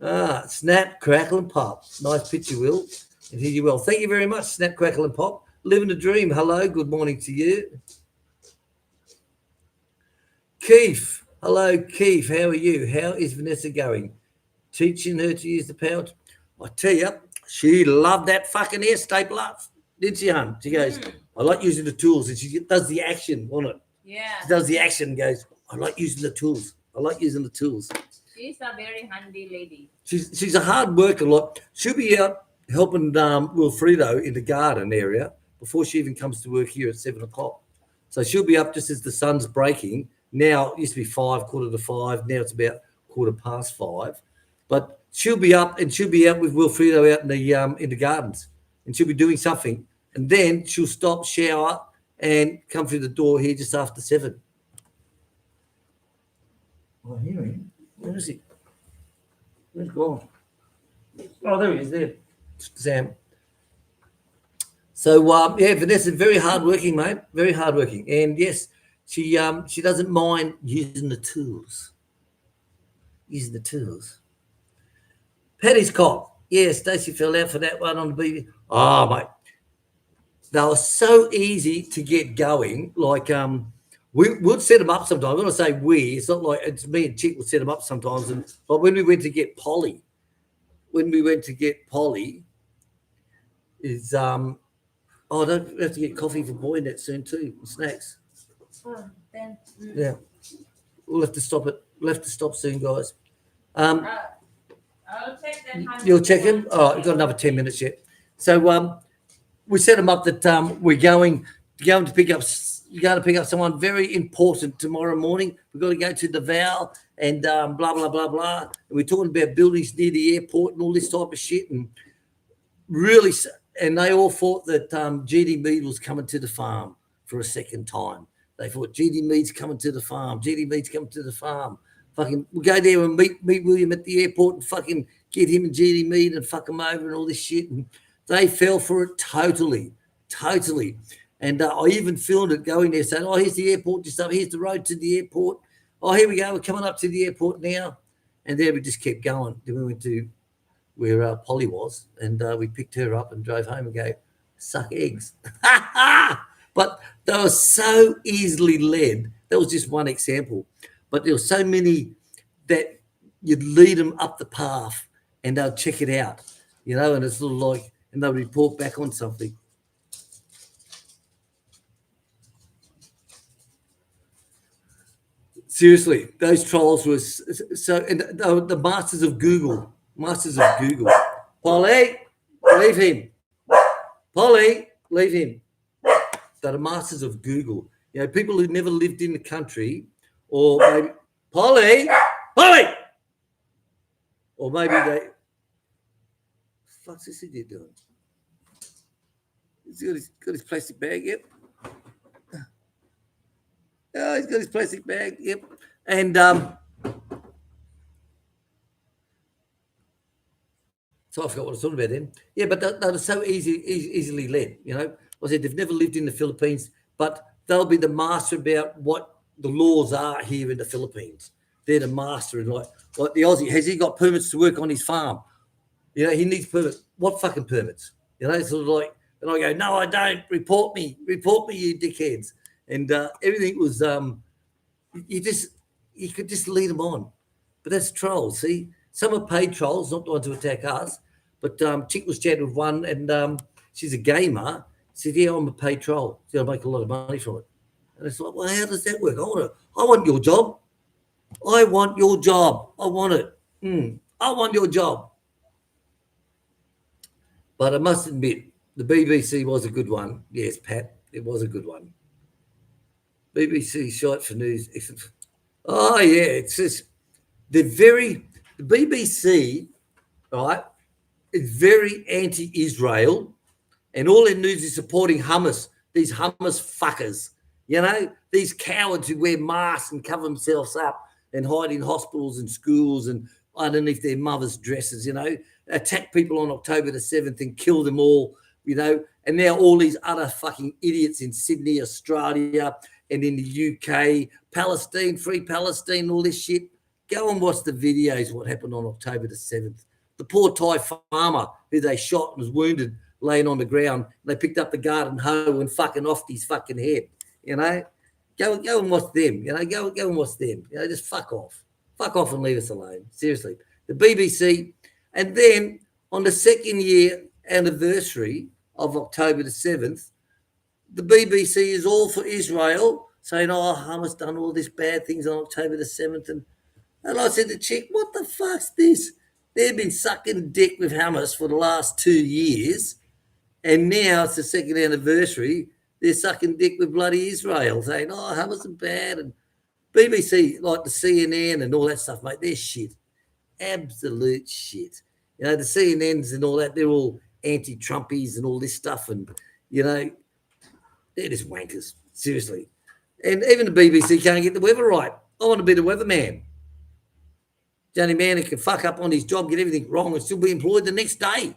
know? Snap, crackle, and pop. Nice picture, Will. And here you will. Thank you very much, Snap, crackle, and pop. Living the dream. Hello, good morning to you. Keith. Hello, Keith. How are you? How is Vanessa going? Teaching her to use the power. I tell you, she loved that fucking hair stapler, didn't she, hon? She goes, I like using the tools. And she does the action on it. Yeah. She does the action and goes, I like using the tools. I like using the tools. She's a very handy lady. She's a hard worker. Like, she'll be out helping Wilfredo in the garden area before she even comes to work here at 7 o'clock. So she'll be up just as the sun's breaking. Now, it used to be 5:45. Now it's about 5:15. But she'll be up and she'll be out with Wilfredo out in the gardens. And she'll be doing something. And then she'll stop, shower, and come through the door here just after 7. I hear him. Where is he? Where's he gone? Oh, there he is, there. Sam. So, yeah, Vanessa's very hardworking, mate. Very hardworking. And, yes, she doesn't mind using the tools. Using the tools. Paddy's cock. Yeah, Stacey fell out for that one on the BB. Oh, mate. They were so easy to get going. Like, we'd set them up sometimes. When I say we, it's not like it's me and Chick would set them up sometimes. But when we went to get Polly, is I don't have to get coffee for Boy net soon too, and snacks. Oh, then. Yeah, we'll have to stop it. We'll have to stop soon, guys. I'll check that. You'll check him. Oh, we've got another 10 minutes yet. So we set them up that we're going to pick up. You're going to pick up someone very important tomorrow morning. We've got to go to Davao and blah blah blah blah. And we're talking about buildings near the airport and all this type of shit. And really, and they all thought that GD Mead was coming to the farm for a second time. They thought GD Mead's coming to the farm. GD Mead's coming to the farm. Fucking, we'll go there and meet William at the airport and fucking get him and GD Mead and fuck him over and all this shit. And they fell for it totally. And I even filmed it going there saying, oh, here's the airport, just up, here's the road to the airport. Oh, here we go, we're coming up to the airport now. And there we just kept going. Then we went to where Polly was and we picked her up and drove home and go, suck eggs. But they were so easily led. That was just one example. But there were so many that you'd lead them up the path and they'll check it out, and it's sort of like, and they'll report back on something. Seriously, those trolls were so, and they were the masters of Google. Masters of Google. Polly, leave him. Polly, leave him. They're the masters of Google. People who never lived in the country, or maybe Polly, or maybe they. What's this idiot doing? He's got his plastic bag. Yep. Oh, he's got his plastic bag. Yep. And so I forgot what I was talking about then. Yeah, but they're so easily led. I said they've never lived in the Philippines, but they'll be the master about what the laws are here in the Philippines. They're the master, and like the Aussie, has he got permits to work on his farm? He needs permits. What fucking permits? Sort of like, and I go, no, I don't. Report me, you dickheads. And everything was, you could just lead them on. But that's trolls. See, some are paid trolls, not the ones who attack us. But Chick was chatting with one, and she's a gamer. She said, yeah, I'm a paid troll. She said, I make a lot of money from it. And it's like, well, how does that work? I want your job. I want your job. I want it. I want your job. But I must admit, the BBC was a good one. Yes, Pat, it was a good one. BBC shite for news. Oh, yeah, it's just, the BBC, right, is very anti-Israel, and all their news is supporting Hamas, these Hamas fuckers, these cowards who wear masks and cover themselves up and hide in hospitals and schools and underneath their mothers' dresses, attack people on October the 7th and kill them all, and now all these other fucking idiots in Sydney, Australia, and in the UK, Palestine, free Palestine, all this shit. Go and watch the videos, what happened on October the 7th. The poor Thai farmer who they shot and was wounded laying on the ground. They picked up the garden hoe and fucking off his fucking head, Go and watch them, go and watch them. Just fuck off. Fuck off and leave us alone. Seriously. The BBC. And then on the second year anniversary of October the 7th, the BBC is all for Israel, saying, oh, Hamas done all these bad things on October the 7th. And I said to Chick, what the fuck's this? They've been sucking dick with Hamas for the last 2 years, and now it's the second anniversary. They're sucking dick with bloody Israel, saying, oh, Hamas are bad. And BBC, like the CNN and all that stuff, mate, they're shit. Absolute shit. The CNNs and all that, they're all anti-Trumpies and all this stuff. And, they're just wankers, seriously. And even the BBC can't get the weather right. I want to be the weatherman. The only man who can fuck up on his job, get everything wrong, and still be employed the next day.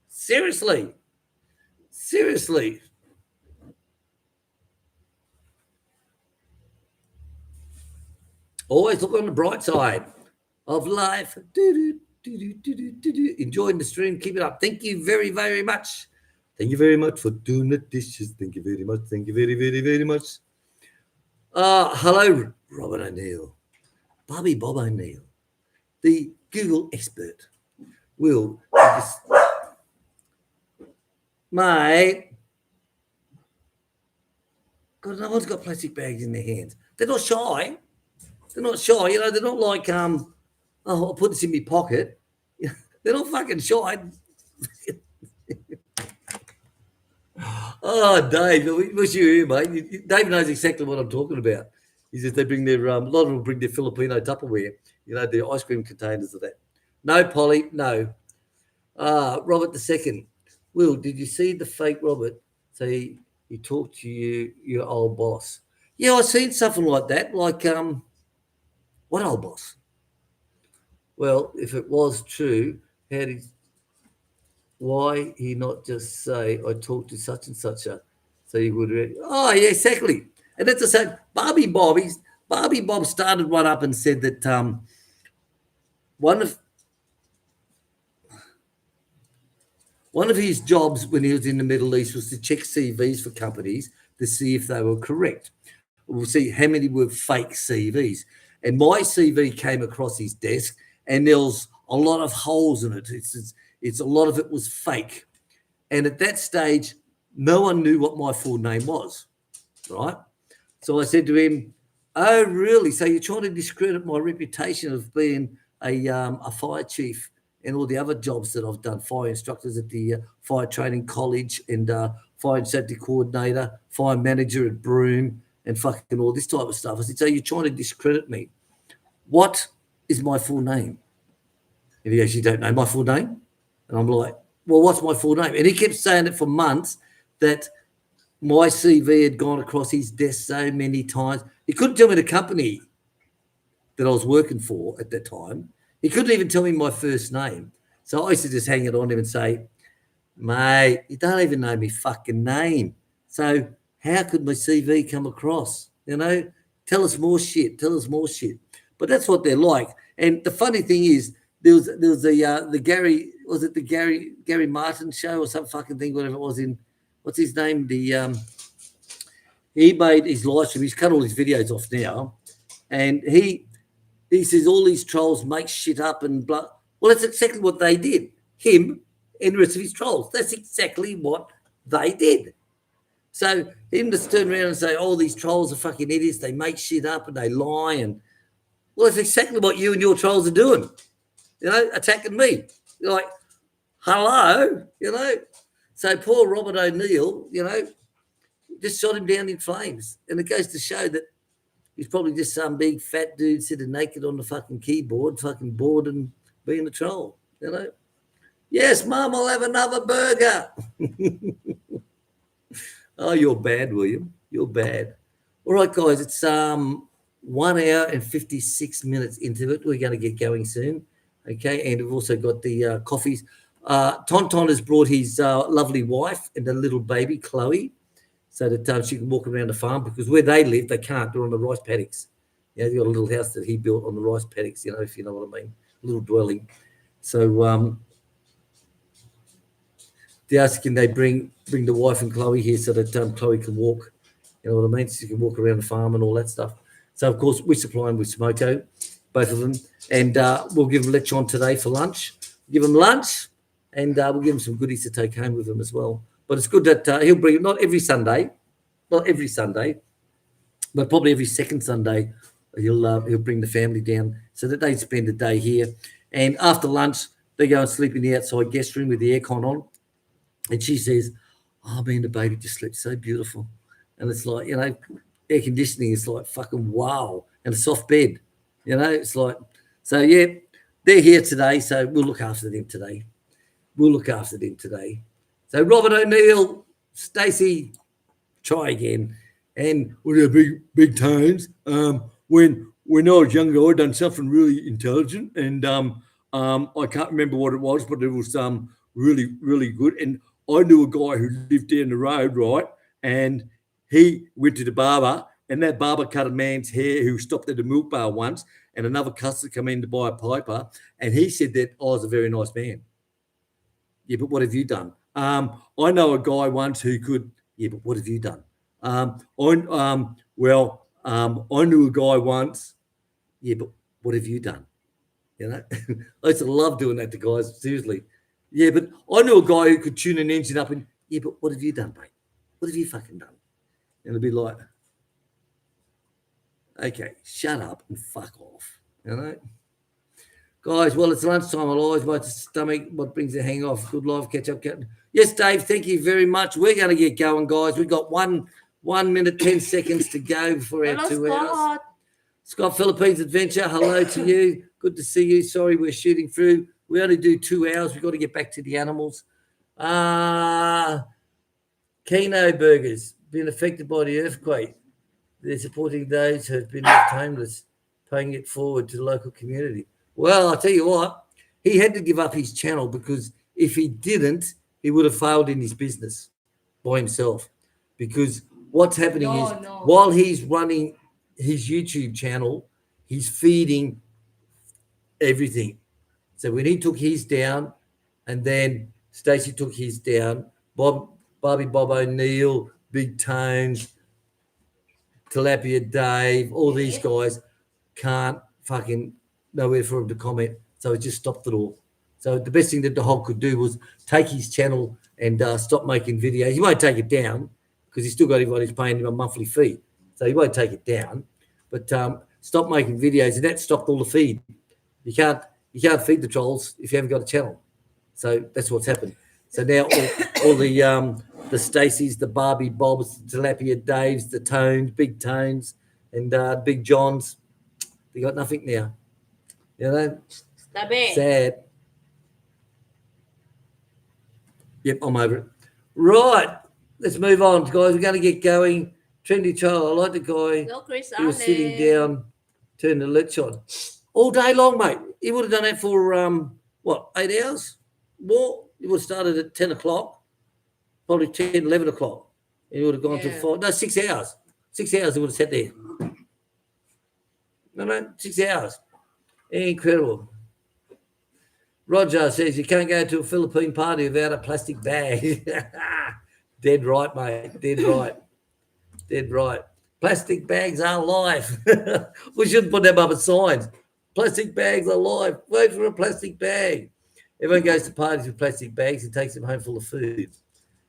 Seriously. Always look on the bright side of life. Enjoying the stream. Keep it up. Thank you very, very much. Thank you very much for doing the dishes. Thank you very much. Thank you very, very, very much. Hello, Robert O'Neill. Bobby Bob O'Neill, the Google expert. Mate, God, no one's got plastic bags in their hands. They're not shy. They're not like, I'll put this in my pocket. They're not fucking shy. Oh, Dave, I wish you were here, mate. Dave knows exactly what I'm talking about. He says they bring their, a lot of them bring their Filipino Tupperware, their ice cream containers of that. No, Polly, no. Robert II. Will, did you see the fake Robert say he talked to you, your old boss? Yeah, I seen something like that. Like, what old boss? Well, if it was true, why he not just say, I talked to such and such a, so he would read, oh, yeah, exactly. And that's the same. Barbie Bob started one up and said that one of One of his jobs when he was in the Middle East was to check CVs for companies to see if they were correct. We'll see how many were fake CVs. And my CV came across his desk, and there was a lot of holes in it. It's a lot of it was fake. And at that stage, no one knew what my full name was, right? So I said to him, "Oh, really? So you're trying to discredit my reputation of being a fire chief and all the other jobs that I've done, fire instructors at the fire training college and fire and safety coordinator, fire manager at Broome and fucking all this type of stuff." I said, "So you're trying to discredit me. What is my full name?" And he goes, "You don't know my full name?" And I'm like, "Well, what's my full name?" And he kept saying it for months that my CV had gone across his desk so many times. He couldn't tell me the company that I was working for at that time. He couldn't even tell me my first name. So I used to just hang it on him and say, "Mate, you don't even know me fucking name. So how could my CV come across? You know, tell us more shit. Tell us more shit." But that's what they're like. And the funny thing is, there was the Gary, was it the Gary Martin show or some fucking thing, whatever it was in, what's his name? He made his live stream. He's cut all his videos off now, and he says all these trolls make shit up and blah. Well, that's exactly what they did. Him and the rest of his trolls. That's exactly what they did. So him just turn around and say, "Oh, these trolls are fucking idiots. They make shit up and they lie." And well, that's exactly what you and your trolls are doing. You know, attacking me. You're like, hello, you know. So poor Robert O'Neill, you know, just shot him down in flames. And it goes to show that he's probably just some big fat dude sitting naked on the fucking keyboard, fucking bored and being a troll, you know. "Yes, Mum, I'll have another burger." Oh, you're bad, William. You're bad. All right, guys, it's 1 hour and 56 minutes into it. We're going to get going soon. Okay, and we've also got the coffees. Tonton has brought his lovely wife and a little baby, Chloe, so that she can walk around the farm, because where they live, they can't. They're on the rice paddocks. Yeah, they've got a little house that he built on the rice paddocks, you know, if you know what I mean, a little dwelling. So they ask, can they bring the wife and Chloe here so that Chloe can walk, you know what I mean? She can walk around the farm and all that stuff. So, of course, we supply them with smoko, both of them, and we'll give them lechon today for lunch. Give them lunch, and we'll give them some goodies to take home with them as well. But it's good that he'll bring it, not every Sunday, but probably every second Sunday he'll bring the family down so that they spend a day here. And after lunch, they go and sleep in the outside guest room with the aircon on. And she says, "Oh, me and the baby just slept so beautiful." And it's like, you know, air conditioning is like fucking wow. And a soft bed, you know, it's like, so yeah, they're here today. So we'll look after them today. So Robert O'Neill, Stacey, try again. And with their big tones, when I was younger, I'd done something really intelligent, and I can't remember what it was, but it was really, really good. And I knew a guy who lived down the road, right? And he went to the barber, and that barber cut a man's hair who stopped at a milk bar once, and another customer came in to buy a piper, and he said that I was a very nice man. Yeah, but what have you done? I know a guy once who could. Yeah, but what have you done? I knew a guy once. Yeah, but what have you done? You know, I used to love doing that to guys. Seriously. Yeah, but I knew a guy who could tune an engine up and, yeah, but what have you done, mate? What have you fucking done? And it'd be like, okay, shut up and fuck off. You know? Guys, well, it's lunchtime. I'll always watch the stomach. What brings the hang off? Good life, catch up, Captain. Yes, Dave, thank you very much. We're going to get going, guys. We've got 1 minute, 10 seconds to go before our 2 hours. Scott, Philippines Adventure, hello to you. Good to see you. Sorry, we're shooting through. We only do 2 hours. We've got to get back to the animals. Keno Burgers, been affected by the earthquake. They're supporting those who have been left homeless, paying it forward to the local community. Well, I'll tell you what, he had to give up his channel, because if he didn't, he would have failed in his business by himself. Because what's happening while he's running his YouTube channel, he's feeding everything. So when he took his down, and then Stacey took his down. Barbie Bob O'Neill, Big Tones, Tilapia Dave, all these guys can't fucking nowhere for him to comment. So he just stopped it all. So the best thing that the Hog could do was take his channel and stop making videos. He won't take it down because he's still got everybody who's paying him a monthly fee. So he won't take it down. But stop making videos, and that stopped all the feed. You can't feed the trolls if you haven't got a channel. So that's what's happened. So now all the Stacys, the Barbie Bobs, the Tilapia Daves, the Tones, Big Tones, and Big Johns, they got nothing now. You know? Stop it. Sad. Yep, I'm over it. Right, let's move on, guys. We're going to get going. Trendy Child, I like the guy Go, Chris who was sitting Allen. down, turning the lights on. All day long, mate. He would have done that for, 8 hours? More? He would have started at 10 o'clock, probably 10, 11 o'clock. He would have gone to 5, no, 6 hours. 6 hours he would have sat there. No, 6 hours. Incredible. Roger says you can't go to a Philippine party without a plastic bag. Dead right, mate. Dead right. Dead right. Plastic bags are life. We shouldn't put them up as signs. Plastic bags are life. Wait for a plastic bag. Everyone goes to parties with plastic bags and takes them home full of food.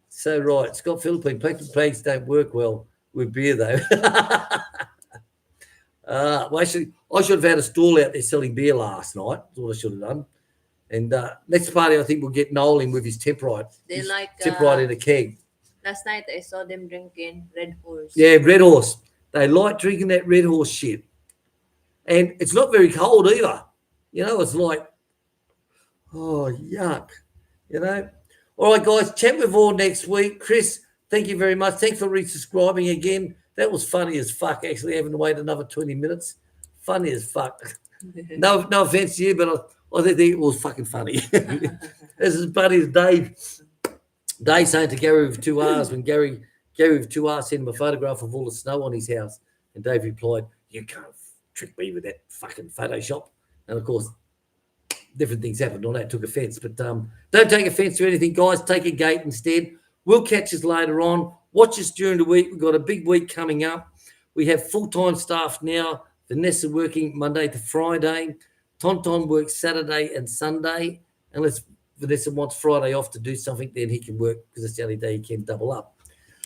So right. Scott Philippine, plastic bags don't work well with beer, though. Well, actually, I should have had a stall out there selling beer last night. That's what I should have done. And next party, I think we'll get Noel in with his Temprite. They His like Temprite in a keg. last night I saw them drinking Red Horse. Yeah, Red Horse. They like drinking that Red Horse shit. And it's not very cold either. You know, it's like, oh, yuck. You know? All right, guys, chat with all next week. Chris, thank you very much. Thanks for resubscribing again. That was funny as fuck, actually, having to wait another 20 minutes. Funny as fuck. No offense to you, but I think it was fucking funny. This is funny as Dave. Dave saying to Gary with 2 R's when Gary with 2 R's sent him a photograph of all the snow on his house. And Dave replied, "You can't trick me with that fucking Photoshop." And of course, different things happened on that. Took offense. But don't take offense to anything, guys. Take a gate instead. We'll catch us later on. Watch us during the week. We've got a big week coming up. We have full-time staff now. Vanessa working Monday to Friday. Tonton works Saturday and Sunday. Unless Vanessa wants Friday off to do something, then he can work because it's the only day he can double up.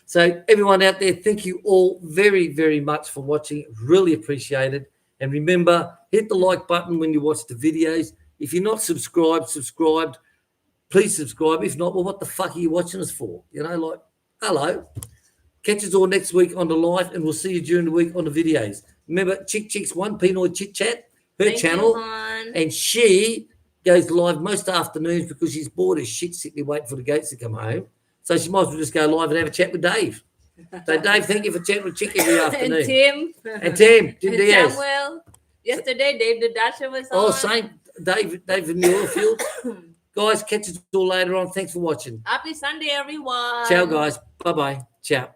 So everyone out there, thank you all very, very much for watching. Really appreciate it. And remember, hit the like button when you watch the videos. If you're not subscribed, please subscribe. If not, well, what the fuck are you watching us for? You know, like, hello. Catch us all next week on the live, and we'll see you during the week on the videos. Remember, Chick's One Pinoy Chit Chat, her channel, and she goes live most afternoons because she's bored as shit sitting there waiting for the goats to come home. So she might as well just go live and have a chat with Dave. So Dave, thank you for chatting with Chick every afternoon. And Tim Tim Diaz. Samuel. Yesterday, Dave the Dasher was on. Oh, same. Dave in the oil field. Guys, catch us all later on. Thanks for watching. Happy Sunday, everyone. Ciao, guys. Bye-bye. Ciao.